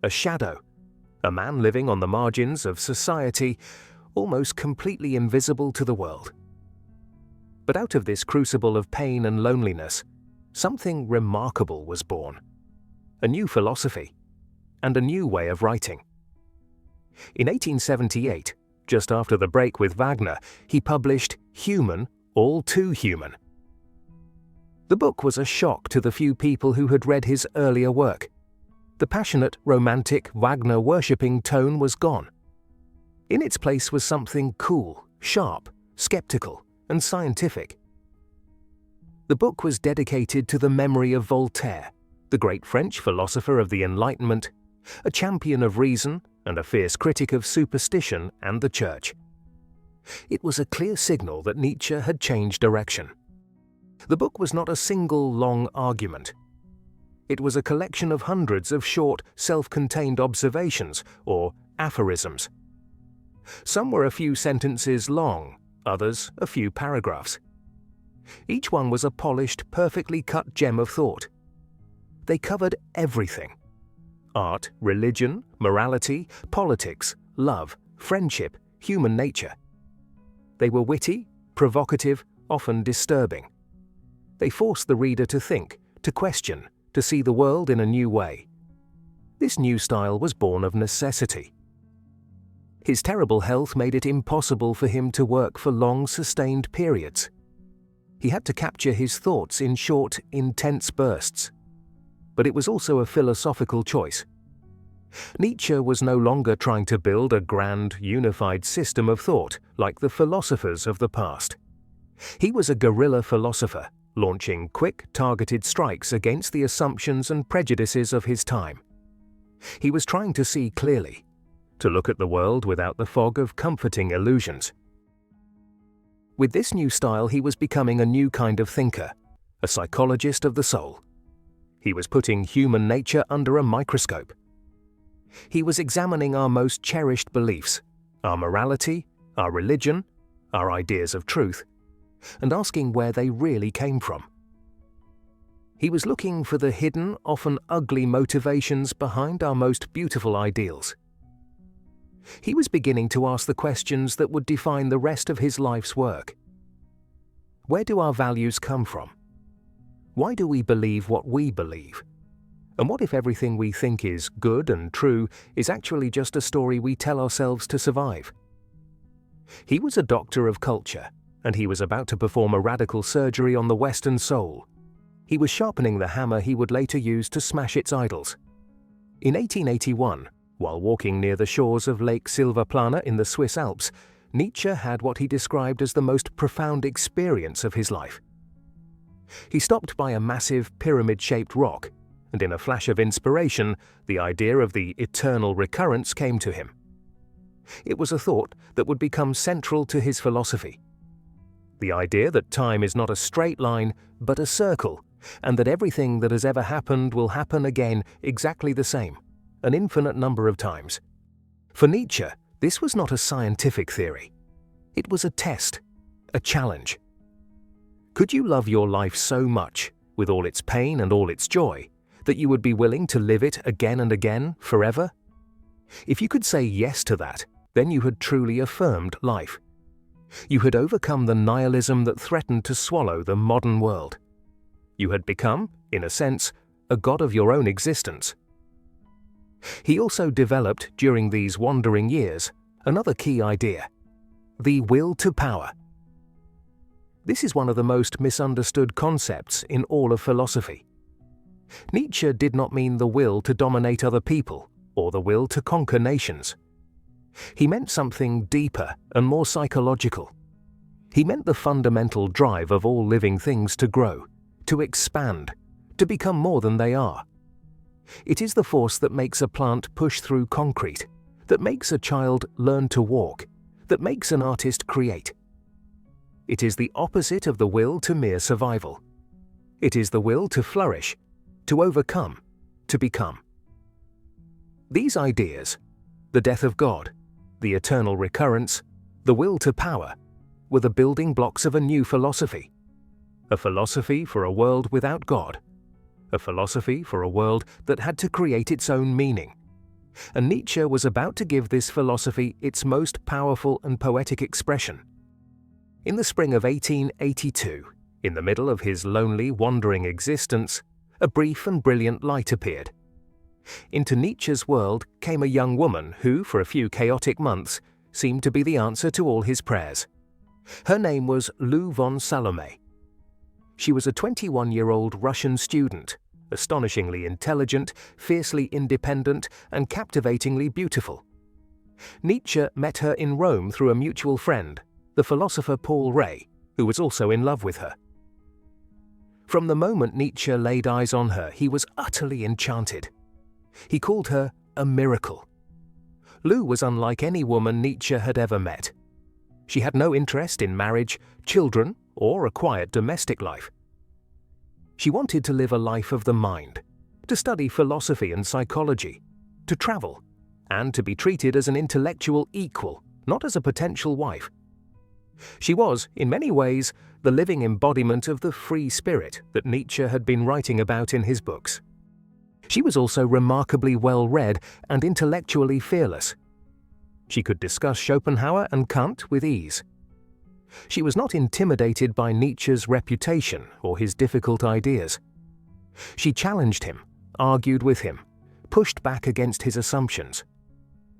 a shadow, a man living on the margins of society, almost completely invisible to the world. But out of this crucible of pain and loneliness, something remarkable was born. A new philosophy, and a new way of writing. In 1878, just after the break with Wagner, he published Human, All Too Human. The book was a shock to the few people who had read his earlier work. The passionate, romantic, Wagner-worshipping tone was gone. In its place was something cool, sharp, skeptical, and scientific. The book was dedicated to the memory of Voltaire, the great French philosopher of the Enlightenment, a champion of reason and a fierce critic of superstition and the Church. It was a clear signal that Nietzsche had changed direction. The book was not a single long argument. It was a collection of hundreds of short, self-contained observations, or aphorisms. Some were a few sentences long, others a few paragraphs. Each one was a polished, perfectly cut gem of thought. They covered everything: art, religion, morality, politics, love, friendship, human nature. They were witty, provocative, often disturbing. They forced the reader to think, to question, to see the world in a new way. This new style was born of necessity. His terrible health made it impossible for him to work for long, sustained periods. He had to capture his thoughts in short, intense bursts. But it was also a philosophical choice. Nietzsche was no longer trying to build a grand, unified system of thought like the philosophers of the past. He was a guerrilla philosopher, launching quick, targeted strikes against the assumptions and prejudices of his time. He was trying to see clearly, to look at the world without the fog of comforting illusions. With this new style, he was becoming a new kind of thinker, a psychologist of the soul. He was putting human nature under a microscope. He was examining our most cherished beliefs, our morality, our religion, our ideas of truth, and asking where they really came from. He was looking for the hidden, often ugly motivations behind our most beautiful ideals. He was beginning to ask the questions that would define the rest of his life's work. Where do our values come from? Why do we believe what we believe? And what if everything we think is good and true is actually just a story we tell ourselves to survive? He was a doctor of culture, and he was about to perform a radical surgery on the Western soul. He was sharpening the hammer he would later use to smash its idols. In 1881, while walking near the shores of Lake Silvaplana in the Swiss Alps, Nietzsche had what he described as the most profound experience of his life. He stopped by a massive pyramid-shaped rock, and in a flash of inspiration, the idea of the eternal recurrence came to him. It was a thought that would become central to his philosophy. The idea that time is not a straight line, but a circle, and that everything that has ever happened will happen again exactly the same, an infinite number of times. For Nietzsche, this was not a scientific theory. It was a test, a challenge. Could you love your life so much, with all its pain and all its joy, that you would be willing to live it again and again, forever? If you could say yes to that, then you had truly affirmed life. You had overcome the nihilism that threatened to swallow the modern world. You had become, in a sense, a god of your own existence. He also developed, during these wandering years, another key idea: the will to power. This is one of the most misunderstood concepts in all of philosophy. Nietzsche did not mean the will to dominate other people or the will to conquer nations. He meant something deeper and more psychological. He meant the fundamental drive of all living things to grow, to expand, to become more than they are. It is the force that makes a plant push through concrete, that makes a child learn to walk, that makes an artist create. It is the opposite of the will to mere survival. It is the will to flourish, to overcome, to become. These ideas, the death of God, the eternal recurrence, the will to power, were the building blocks of a new philosophy. A philosophy for a world without God. A philosophy for a world that had to create its own meaning. And Nietzsche was about to give this philosophy its most powerful and poetic expression. In the spring of 1882, in the middle of his lonely, wandering existence, a brief and brilliant light appeared. Into Nietzsche's world came a young woman who, for a few chaotic months, seemed to be the answer to all his prayers. Her name was Lou von Salome. She was a 21-year-old Russian student, astonishingly intelligent, fiercely independent, and captivatingly beautiful. Nietzsche met her in Rome through a mutual friend, the philosopher Paul Ray, who was also in love with her. From the moment Nietzsche laid eyes on her, he was utterly enchanted. He called her a miracle. Lou was unlike any woman Nietzsche had ever met. She had no interest in marriage, children, or a quiet domestic life. She wanted to live a life of the mind, to study philosophy and psychology, to travel, and to be treated as an intellectual equal, not as a potential wife. She was, in many ways, the living embodiment of the free spirit that Nietzsche had been writing about in his books. She was also remarkably well-read and intellectually fearless. She could discuss Schopenhauer and Kant with ease. She was not intimidated by Nietzsche's reputation or his difficult ideas. She challenged him, argued with him, pushed back against his assumptions.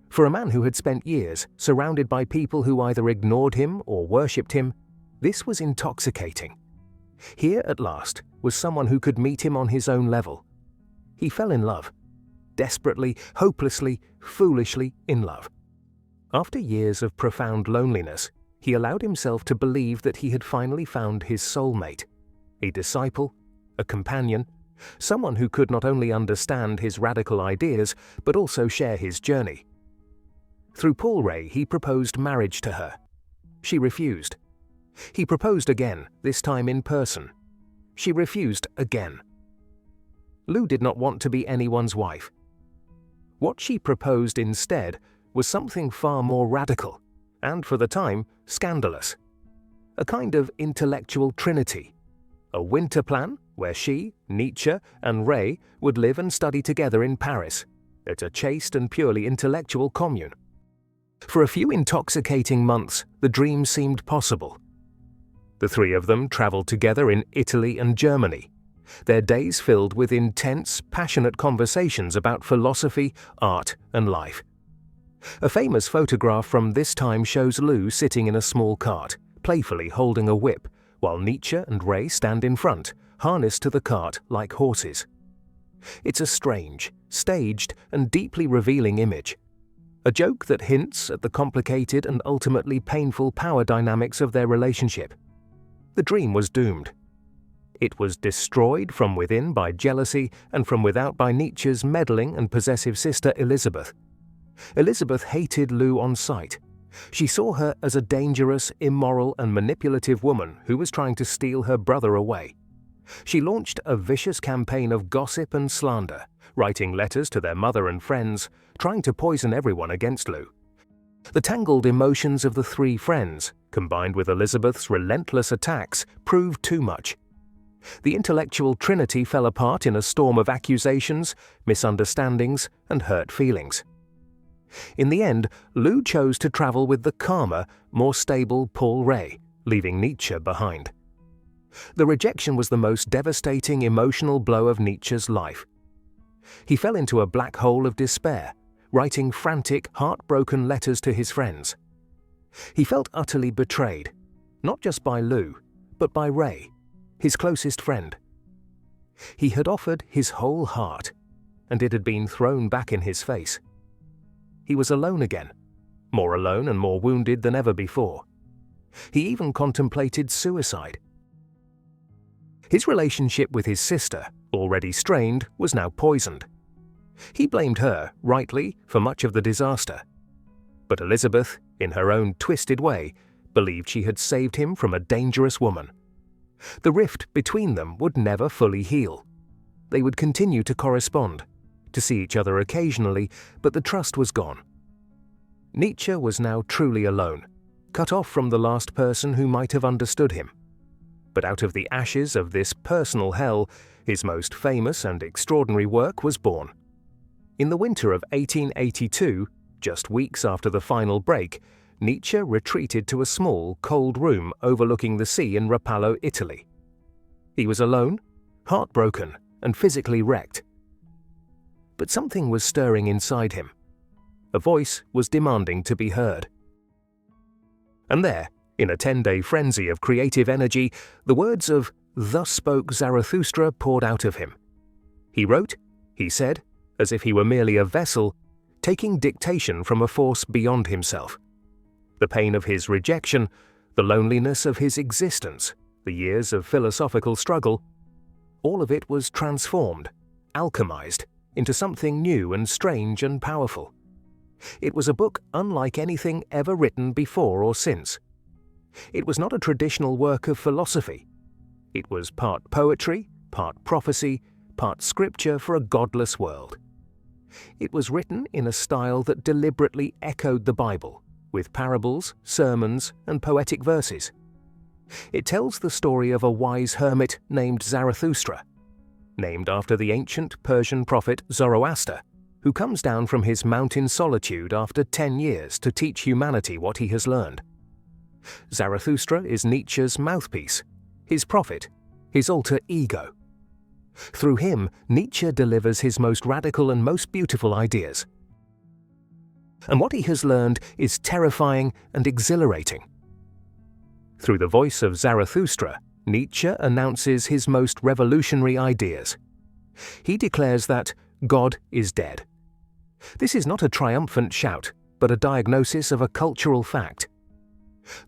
For a man who had spent years surrounded by people who either ignored him or worshipped him, this was intoxicating. Here, at last, was someone who could meet him on his own level. He fell in love. Desperately, hopelessly, foolishly in love. After years of profound loneliness, he allowed himself to believe that he had finally found his soulmate, a disciple, a companion, someone who could not only understand his radical ideas, but also share his journey. Through Paul Ray, he proposed marriage to her. She refused. He proposed again, this time in person. She refused again. Lou did not want to be anyone's wife. What she proposed instead was something far more radical, and for the time, scandalous. A kind of intellectual trinity. A winter plan where she, Nietzsche, and Ray would live and study together in Paris, at a chaste and purely intellectual commune. For a few intoxicating months, the dream seemed possible. The three of them traveled together in Italy and Germany, their days filled with intense, passionate conversations about philosophy, art, and life. A famous photograph from this time shows Lou sitting in a small cart, playfully holding a whip, while Nietzsche and Ray stand in front, harnessed to the cart like horses. It's a strange, staged, and deeply revealing image. A joke that hints at the complicated and ultimately painful power dynamics of their relationship. The dream was doomed. It was destroyed from within by jealousy and from without by Nietzsche's meddling and possessive sister Elizabeth. Elizabeth hated Lou on sight. She saw her as a dangerous, immoral, and manipulative woman who was trying to steal her brother away. She launched a vicious campaign of gossip and slander, writing letters to their mother and friends, trying to poison everyone against Lou. The tangled emotions of the three friends, combined with Elizabeth's relentless attacks, proved too much. The intellectual trinity fell apart in a storm of accusations, misunderstandings, and hurt feelings. In the end, Lou chose to travel with the calmer, more stable Paul Ray, leaving Nietzsche behind. The rejection was the most devastating emotional blow of Nietzsche's life. He fell into a black hole of despair, writing frantic, heartbroken letters to his friends. He felt utterly betrayed, not just by Lou, but by Ray, his closest friend. He had offered his whole heart, and it had been thrown back in his face. He was alone again, more alone and more wounded than ever before. He even contemplated suicide. His relationship with his sister, already strained, was now poisoned. He blamed her, rightly, for much of the disaster. But Elizabeth, in her own twisted way, believed she had saved him from a dangerous woman. The rift between them would never fully heal. They would continue to correspond, to see each other occasionally, but the trust was gone. Nietzsche was now truly alone, cut off from the last person who might have understood him. But out of the ashes of this personal hell, his most famous and extraordinary work was born. In the winter of 1882, just weeks after the final break, Nietzsche retreated to a small, cold room overlooking the sea in Rapallo, Italy. He was alone, heartbroken, and physically wrecked. But something was stirring inside him. A voice was demanding to be heard. And there, in a 10-day frenzy of creative energy, the words of "Thus spoke Zarathustra" poured out of him. He wrote, he said, as if he were merely a vessel, taking dictation from a force beyond himself. The pain of his rejection, the loneliness of his existence, the years of philosophical struggle, all of it was transformed, alchemized, into something new and strange and powerful. It was a book unlike anything ever written before or since. It was not a traditional work of philosophy. It was part poetry, part prophecy, part scripture for a godless world. It was written in a style that deliberately echoed the Bible, with parables, sermons, and poetic verses. It tells the story of a wise hermit named Zarathustra, named after the ancient Persian prophet Zoroaster, who comes down from his mountain solitude after 10 years to teach humanity what he has learned. Zarathustra is Nietzsche's mouthpiece, his prophet, his alter ego. Through him, Nietzsche delivers his most radical and most beautiful ideas. And what he has learned is terrifying and exhilarating. Through the voice of Zarathustra, Nietzsche announces his most revolutionary ideas. He declares that God is dead. This is not a triumphant shout, but a diagnosis of a cultural fact.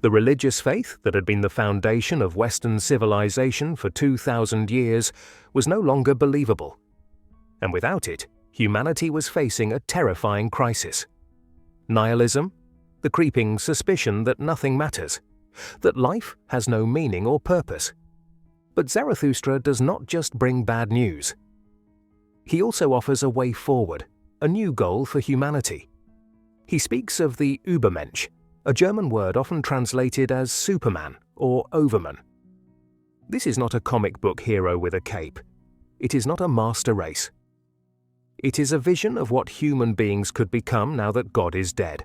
The religious faith that had been the foundation of Western civilization for 2,000 years was no longer believable. And without it, humanity was facing a terrifying crisis. Nihilism, the creeping suspicion that nothing matters, that life has no meaning or purpose. But Zarathustra does not just bring bad news. He also offers a way forward, a new goal for humanity. He speaks of the Übermensch, a German word often translated as Superman or Overman. This is not a comic book hero with a cape. It is not a master race. It is a vision of what human beings could become now that God is dead.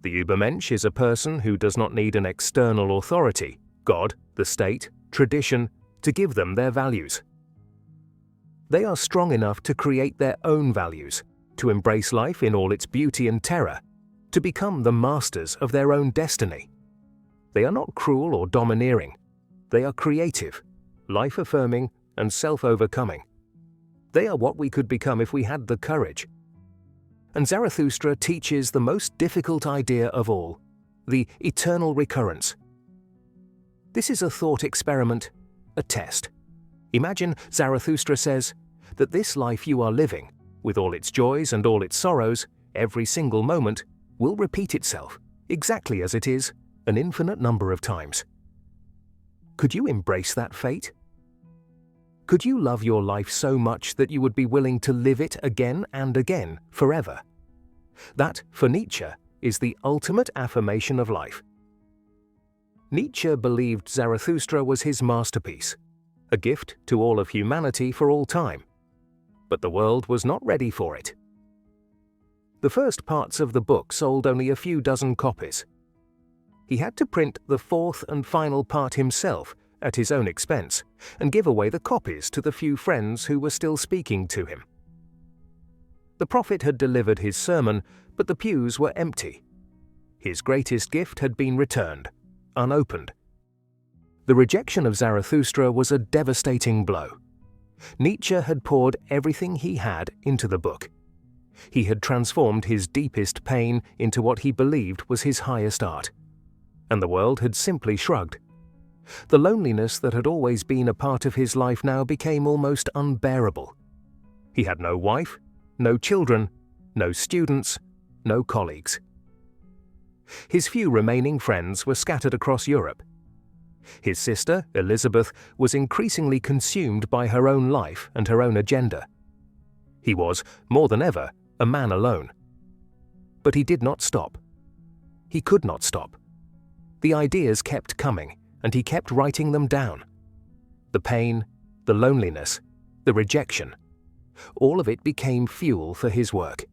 The Übermensch is a person who does not need an external authority, God, the state, tradition, to give them their values. They are strong enough to create their own values, to embrace life in all its beauty and terror, to become the masters of their own destiny. They are not cruel or domineering. They are creative, life-affirming, and self-overcoming. They are what we could become if we had the courage. And Zarathustra teaches the most difficult idea of all, the eternal recurrence. This is a thought experiment, a test. Imagine Zarathustra says that this life you are living, with all its joys and all its sorrows, every single moment, will repeat itself, exactly as it is, an infinite number of times. Could you embrace that fate? Could you love your life so much that you would be willing to live it again and again, forever? That, for Nietzsche, is the ultimate affirmation of life. Nietzsche believed Zarathustra was his masterpiece, a gift to all of humanity for all time. But the world was not ready for it. The first parts of the book sold only a few dozen copies. He had to print the fourth and final part himself at his own expense and give away the copies to the few friends who were still speaking to him. The prophet had delivered his sermon, but the pews were empty. His greatest gift had been returned, unopened. The rejection of Zarathustra was a devastating blow. Nietzsche had poured everything he had into the book. He had transformed his deepest pain into what he believed was his highest art. And the world had simply shrugged. The loneliness that had always been a part of his life now became almost unbearable. He had no wife, no children, no students, no colleagues. His few remaining friends were scattered across Europe. His sister, Elizabeth, was increasingly consumed by her own life and her own agenda. He was, more than ever, a man alone. But he did not stop. He could not stop. The ideas kept coming, and he kept writing them down. The pain, the loneliness, the rejection, all of it became fuel for his work.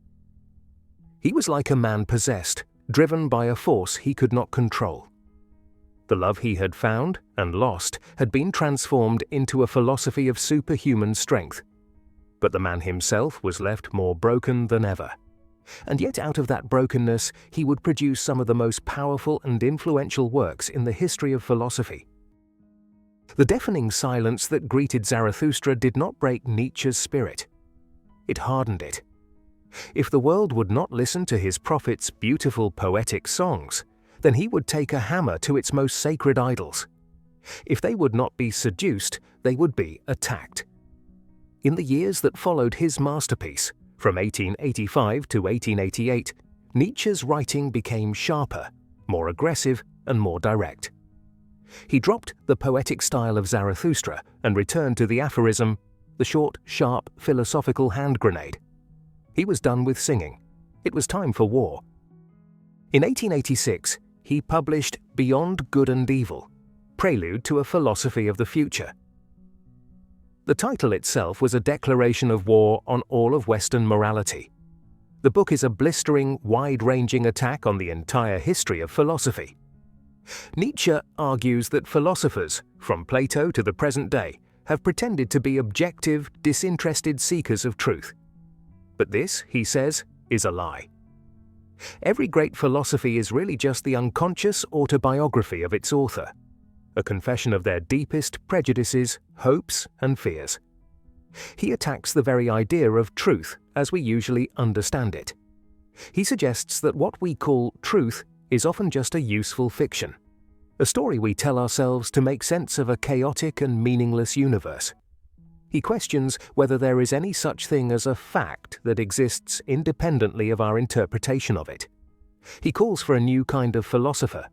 He was like a man possessed, driven by a force he could not control. The love he had found and lost had been transformed into a philosophy of superhuman strength. But the man himself was left more broken than ever. And yet out of that brokenness he would produce some of the most powerful and influential works in the history of philosophy. The deafening silence that greeted Zarathustra did not break Nietzsche's spirit. It hardened it. If the world would not listen to his prophet's beautiful poetic songs, then he would take a hammer to its most sacred idols. If they would not be seduced, they would be attacked. In the years that followed his masterpiece, from 1885 to 1888, Nietzsche's writing became sharper, more aggressive, and more direct. He dropped the poetic style of Zarathustra and returned to the aphorism, the short, sharp, philosophical hand grenade. He was done with singing. It was time for war. In 1886, he published Beyond Good and Evil, Prelude to a Philosophy of the Future. The title itself was a declaration of war on all of Western morality. The book is a blistering, wide-ranging attack on the entire history of philosophy. Nietzsche argues that philosophers, from Plato to the present day, have pretended to be objective, disinterested seekers of truth. But this, he says, is a lie. Every great philosophy is really just the unconscious autobiography of its author, a confession of their deepest prejudices, hopes, and fears. He attacks the very idea of truth as we usually understand it. He suggests that what we call truth is often just a useful fiction, a story we tell ourselves to make sense of a chaotic and meaningless universe. He questions whether there is any such thing as a fact that exists independently of our interpretation of it. He calls for a new kind of philosopher,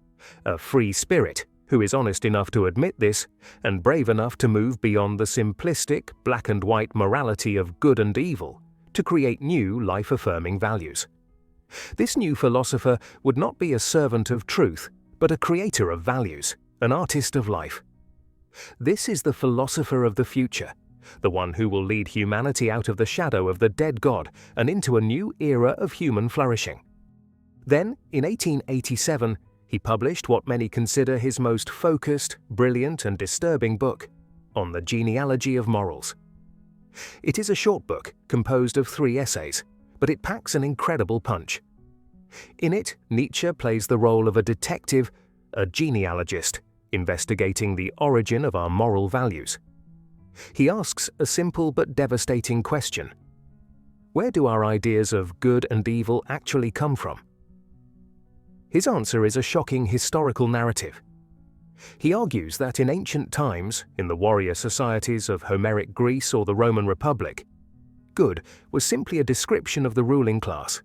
a free spirit who is honest enough to admit this and brave enough to move beyond the simplistic black and white morality of good and evil to create new life-affirming values. This new philosopher would not be a servant of truth, but a creator of values, an artist of life. This is the philosopher of the future, the one who will lead humanity out of the shadow of the dead God and into a new era of human flourishing. Then, in 1887, he published what many consider his most focused, brilliant, and disturbing book, On the Genealogy of Morals. It is a short book composed of 3 essays, but it packs an incredible punch. In it, Nietzsche plays the role of a detective, a genealogist, investigating the origin of our moral values. He asks a simple but devastating question: where do our ideas of good and evil actually come from? His answer is a shocking historical narrative. He argues that in ancient times, in the warrior societies of Homeric Greece or the Roman Republic, good was simply a description of the ruling class.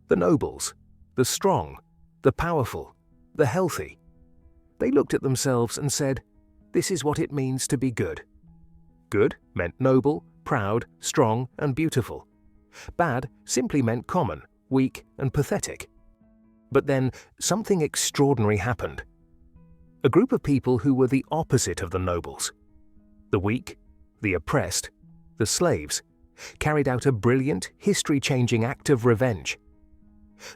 The nobles, the strong, the powerful, the healthy. They looked at themselves and said, "This is what it means to be good." Good meant noble, proud, strong, and beautiful. Bad simply meant common, weak, and pathetic. But then something extraordinary happened. A group of people who were the opposite of the nobles, the weak, the oppressed, the slaves, carried out a brilliant, history-changing act of revenge.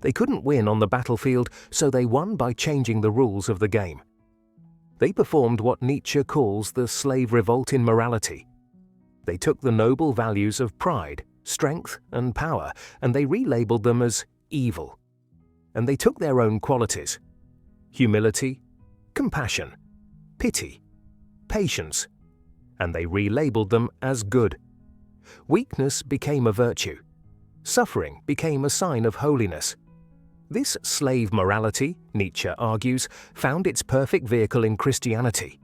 They couldn't win on the battlefield, so they won by changing the rules of the game. They performed what Nietzsche calls the slave revolt in morality. They took the noble values of pride, strength, and power, and they relabeled them as evil. And they took their own qualities: humility, compassion, pity, patience, and they relabeled them as good. Weakness became a virtue. Suffering became a sign of holiness. This slave morality, Nietzsche argues, found its perfect vehicle in Christianity.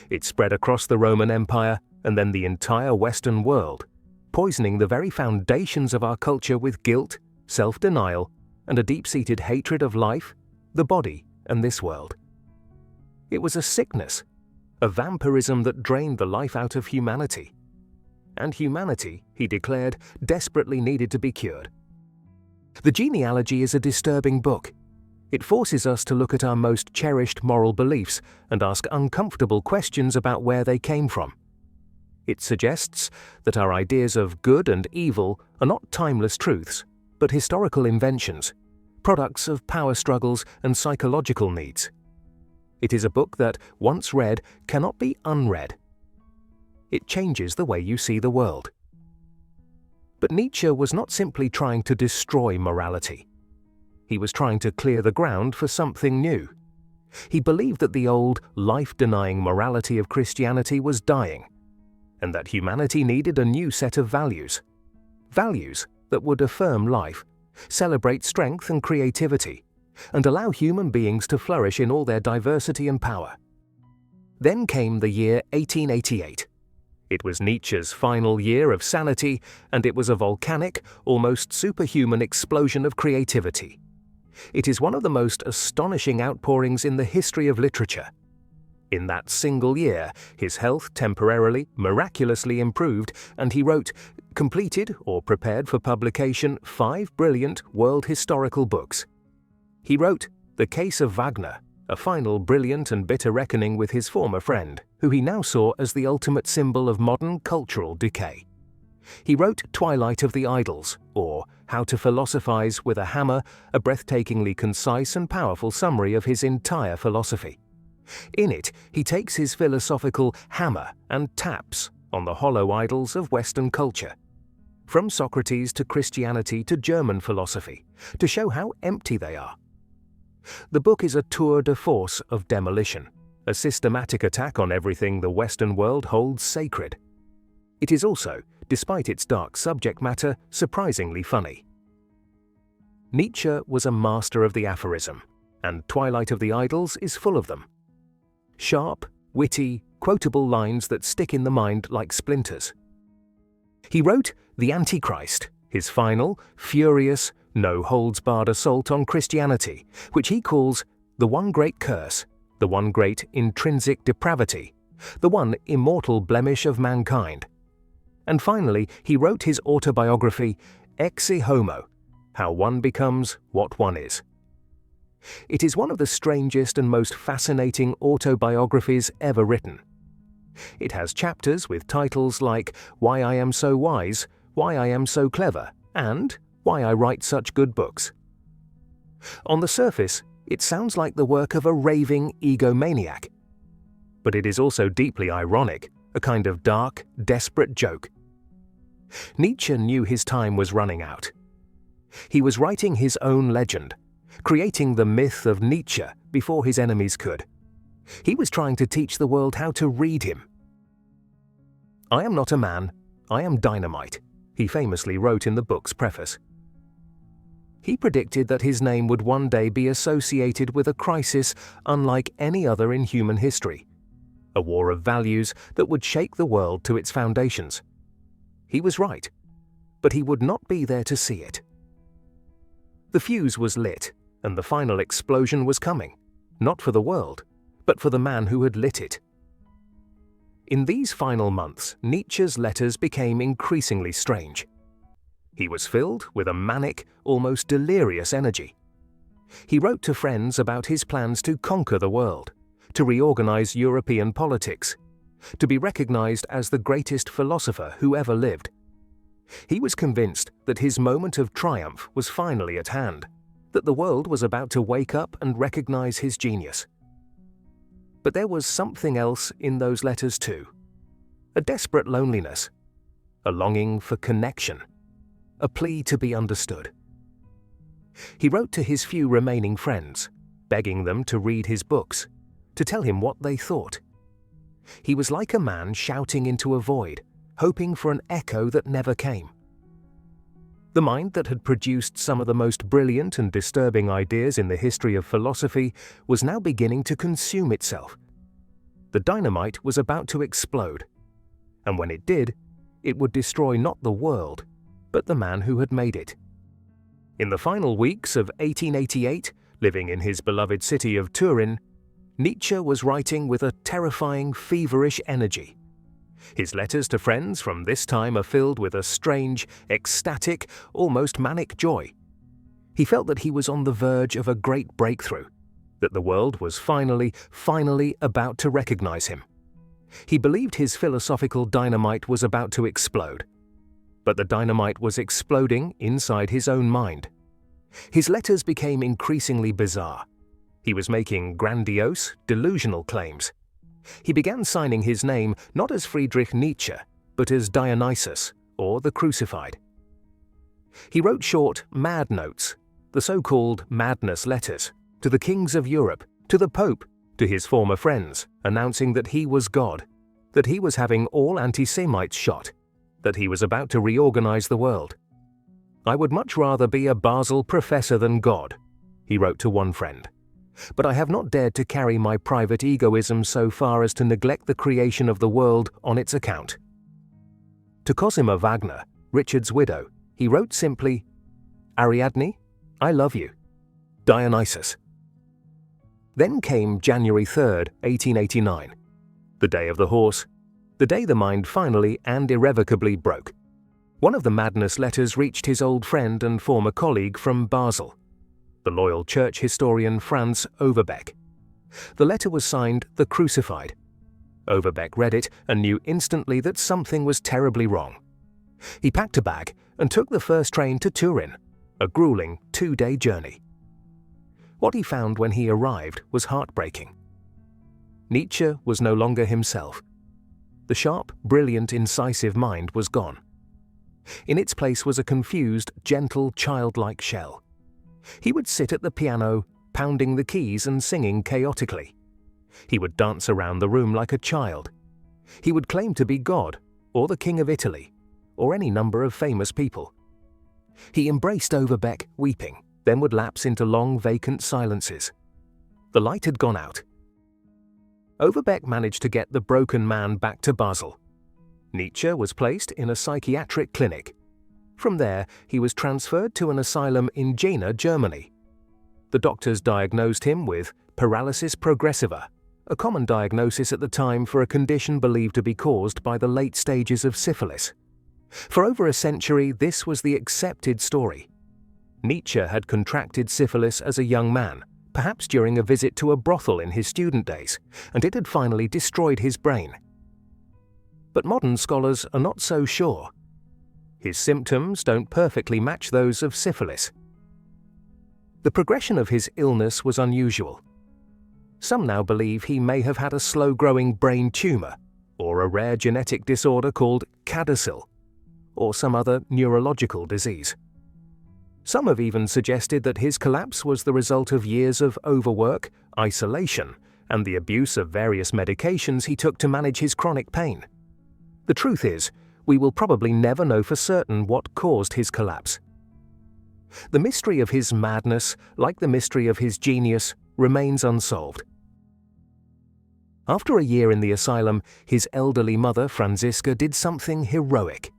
It spread across the Roman Empire and then the entire Western world, poisoning the very foundations of our culture with guilt, self-denial, and a deep-seated hatred of life, the body, and this world. It was a sickness, a vampirism that drained the life out of humanity. And humanity, he declared, desperately needed to be cured. The Genealogy is a disturbing book. It forces us to look at our most cherished moral beliefs and ask uncomfortable questions about where they came from. It suggests that our ideas of good and evil are not timeless truths, but historical inventions, products of power struggles and psychological needs. It is a book that, once read, cannot be unread. It changes the way you see the world. But Nietzsche was not simply trying to destroy morality. He was trying to clear the ground for something new. He believed that the old, life-denying morality of Christianity was dying, and that humanity needed a new set of values. Values that would affirm life, celebrate strength and creativity, and allow human beings to flourish in all their diversity and power. Then came the year 1888. It was Nietzsche's final year of sanity, and it was a volcanic, almost superhuman explosion of creativity. It is one of the most astonishing outpourings in the history of literature. In that single year, his health temporarily, miraculously improved, and he wrote, completed or prepared for publication 5 brilliant world historical books. He wrote The Case of Wagner, a final brilliant and bitter reckoning with his former friend, who he now saw as the ultimate symbol of modern cultural decay. He wrote Twilight of the Idols, or How to Philosophize with a Hammer, a breathtakingly concise and powerful summary of his entire philosophy. In it, he takes his philosophical hammer and taps on the hollow idols of Western culture, from Socrates to Christianity to German philosophy, to show how empty they are. The book is a tour de force of demolition, a systematic attack on everything the Western world holds sacred. It is also, despite its dark subject matter, surprisingly funny. Nietzsche was a master of the aphorism, and Twilight of the Idols is full of them. Sharp, witty, quotable lines that stick in the mind like splinters. He wrote The Antichrist, his final, furious, no-holds-barred assault on Christianity, which he calls the one great curse, the one great intrinsic depravity, the one immortal blemish of mankind. And finally, he wrote his autobiography, Ecce Homo, How One Becomes What One Is. It is one of the strangest and most fascinating autobiographies ever written. It has chapters with titles like Why I Am So Wise, Why I Am So Clever, and Why I Write Such Good Books. On the surface, it sounds like the work of a raving egomaniac. But it is also deeply ironic, a kind of dark, desperate joke. Nietzsche knew his time was running out. He was writing his own legend, creating the myth of Nietzsche before his enemies could. He was trying to teach the world how to read him. "I am not a man, I am dynamite," he famously wrote in the book's preface. He predicted that his name would one day be associated with a crisis unlike any other in human history, a war of values that would shake the world to its foundations. He was right, but he would not be there to see it. The fuse was lit, and the final explosion was coming, not for the world, but for the man who had lit it. In these final months, Nietzsche's letters became increasingly strange. He was filled with a manic, almost delirious energy. He wrote to friends about his plans to conquer the world, to reorganize European politics, to be recognized as the greatest philosopher who ever lived. He was convinced that his moment of triumph was finally at hand, that the world was about to wake up and recognize his genius. But there was something else in those letters too. A desperate loneliness, a longing for connection, a plea to be understood. He wrote to his few remaining friends, begging them to read his books, to tell him what they thought. He was like a man shouting into a void, hoping for an echo that never came. The mind that had produced some of the most brilliant and disturbing ideas in the history of philosophy was now beginning to consume itself. The dynamite was about to explode, and when it did, it would destroy not the world, but the man who had made it. In the final weeks of 1888, living in his beloved city of Turin, Nietzsche was writing with a terrifying, feverish energy. His letters to friends from this time are filled with a strange, ecstatic, almost manic joy. He felt that he was on the verge of a great breakthrough, that the world was finally about to recognize him. He believed his philosophical dynamite was about to explode. But the dynamite was exploding inside his own mind. His letters became increasingly bizarre. He was making grandiose, delusional claims. He began signing his name not as Friedrich Nietzsche, but as Dionysus, or the Crucified. He wrote short, mad notes, the so-called madness letters, to the kings of Europe, to the Pope, to his former friends, announcing that he was God, that he was having all anti-Semites shot, that he was about to reorganize the world. "I would much rather be a Basel professor than God," he wrote to one friend. "But I have not dared to carry my private egoism so far as to neglect the creation of the world on its account." To Cosima Wagner, Richard's widow, he wrote simply, "Ariadne, I love you. Dionysus." Then came January 3rd, 1889, the day of the horse, the day the mind finally and irrevocably broke. One of the madness letters reached his old friend and former colleague from Basel, the loyal church historian Franz Overbeck. The letter was signed "The Crucified." Overbeck read it and knew instantly that something was terribly wrong. He packed a bag and took the first train to Turin, a grueling 2-day journey. What he found when he arrived was heartbreaking. Nietzsche was no longer himself. The sharp, brilliant, incisive mind was gone. In its place was a confused, gentle, childlike shell. He would sit at the piano, pounding the keys and singing chaotically. He would dance around the room like a child. He would claim to be God, or the King of Italy, or any number of famous people. He embraced Overbeck, weeping, then would lapse into long, vacant silences. The light had gone out. Overbeck managed to get the broken man back to Basel. Nietzsche was placed in a psychiatric clinic. From there, he was transferred to an asylum in Jena, Germany. The doctors diagnosed him with paralysis progressiva, a common diagnosis at the time for a condition believed to be caused by the late stages of syphilis. For over a century, this was the accepted story. Nietzsche had contracted syphilis as a young man, perhaps during a visit to a brothel in his student days, and it had finally destroyed his brain. But modern scholars are not so sure. His symptoms don't perfectly match those of syphilis. The progression of his illness was unusual. Some now believe he may have had a slow-growing brain tumor, or a rare genetic disorder called CADASIL, or some other neurological disease. Some have even suggested that his collapse was the result of years of overwork, isolation, and the abuse of various medications he took to manage his chronic pain. The truth is, we will probably never know for certain what caused his collapse. The mystery of his madness, like the mystery of his genius, remains unsolved. After a year in the asylum, his elderly mother, Franziska, did something heroic.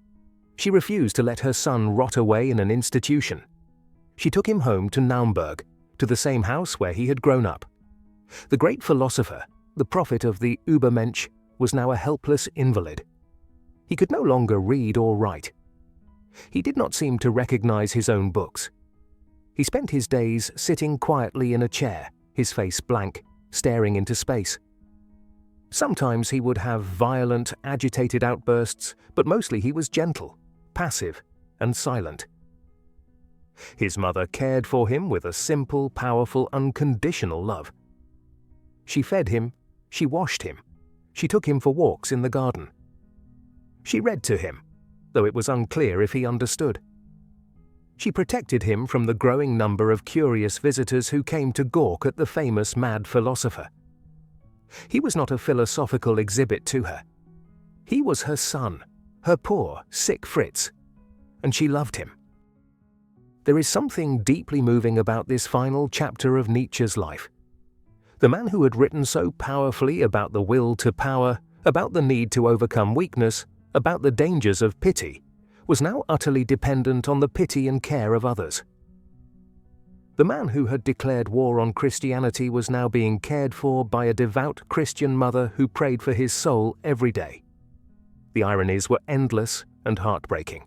She refused to let her son rot away in an institution. She took him home to Naumburg, to the same house where he had grown up. The great philosopher, the prophet of the Übermensch, was now a helpless invalid. He could no longer read or write. He did not seem to recognize his own books. He spent his days sitting quietly in a chair, his face blank, staring into space. Sometimes he would have violent, agitated outbursts, but mostly he was gentle, passive, and silent. His mother cared for him with a simple, powerful, unconditional love. She fed him, she washed him, she took him for walks in the garden. She read to him, though it was unclear if he understood. She protected him from the growing number of curious visitors who came to gawk at the famous mad philosopher. He was not a philosophical exhibit to her. He was her son, her poor, sick Fritz, and she loved him. There is something deeply moving about this final chapter of Nietzsche's life. The man who had written so powerfully about the will to power, about the need to overcome weakness, about the dangers of pity, was now utterly dependent on the pity and care of others. The man who had declared war on Christianity was now being cared for by a devout Christian mother who prayed for his soul every day. The ironies were endless and heartbreaking.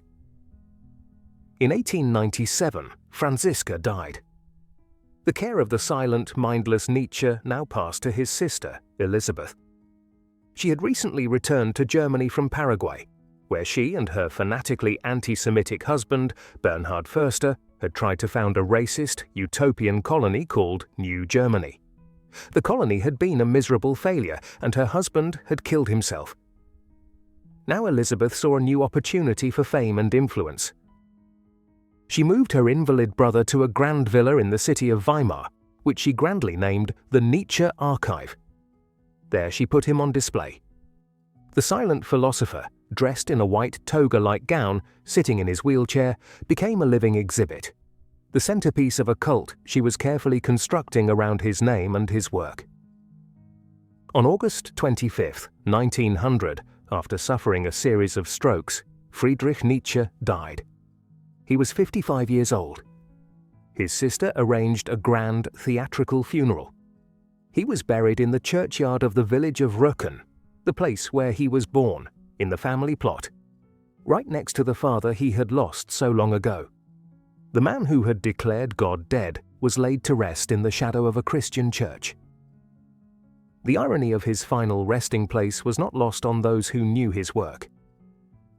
In 1897, Franziska died. The care of the silent, mindless Nietzsche now passed to his sister, Elizabeth. She had recently returned to Germany from Paraguay, where she and her fanatically anti-Semitic husband, Bernhard Förster, had tried to found a racist, utopian colony called New Germany. The colony had been a miserable failure, and her husband had killed himself. Now Elizabeth saw a new opportunity for fame and influence. She moved her invalid brother to a grand villa in the city of Weimar, which she grandly named the Nietzsche Archive. There she put him on display. The silent philosopher, dressed in a white toga-like gown, sitting in his wheelchair, became a living exhibit, the centerpiece of a cult she was carefully constructing around his name and his work. On August 25, 1900, after suffering a series of strokes, Friedrich Nietzsche died. He was 55 years old. His sister arranged a grand theatrical funeral. He was buried in the churchyard of the village of Röcken, the place where he was born, in the family plot, right next to the father he had lost so long ago. The man who had declared God dead was laid to rest in the shadow of a Christian church. The irony of his final resting place was not lost on those who knew his work.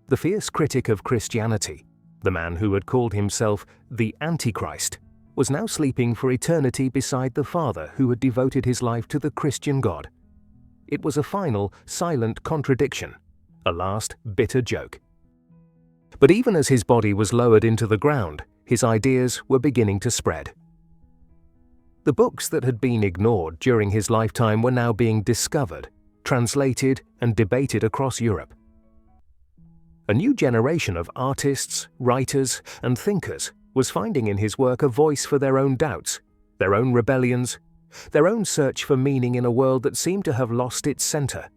The fierce critic of Christianity, the man who had called himself the Antichrist, was now sleeping for eternity beside the father who had devoted his life to the Christian God. It was a final, silent contradiction, a last bitter joke. But even as his body was lowered into the ground, his ideas were beginning to spread. The books that had been ignored during his lifetime were now being discovered, translated, and debated across Europe. A new generation of artists, writers, and thinkers was finding in his work a voice for their own doubts, their own rebellions, their own search for meaning in a world that seemed to have lost its center.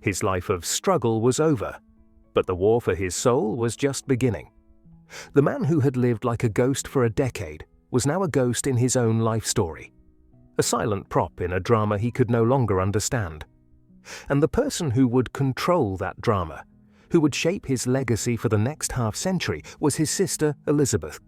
His life of struggle was over, but the war for his soul was just beginning. The man who had lived like a ghost for a decade was now a ghost in his own life story, a silent prop in a drama he could no longer understand. And the person who would control that drama, who would shape his legacy for the next half-century, was his sister Elizabeth.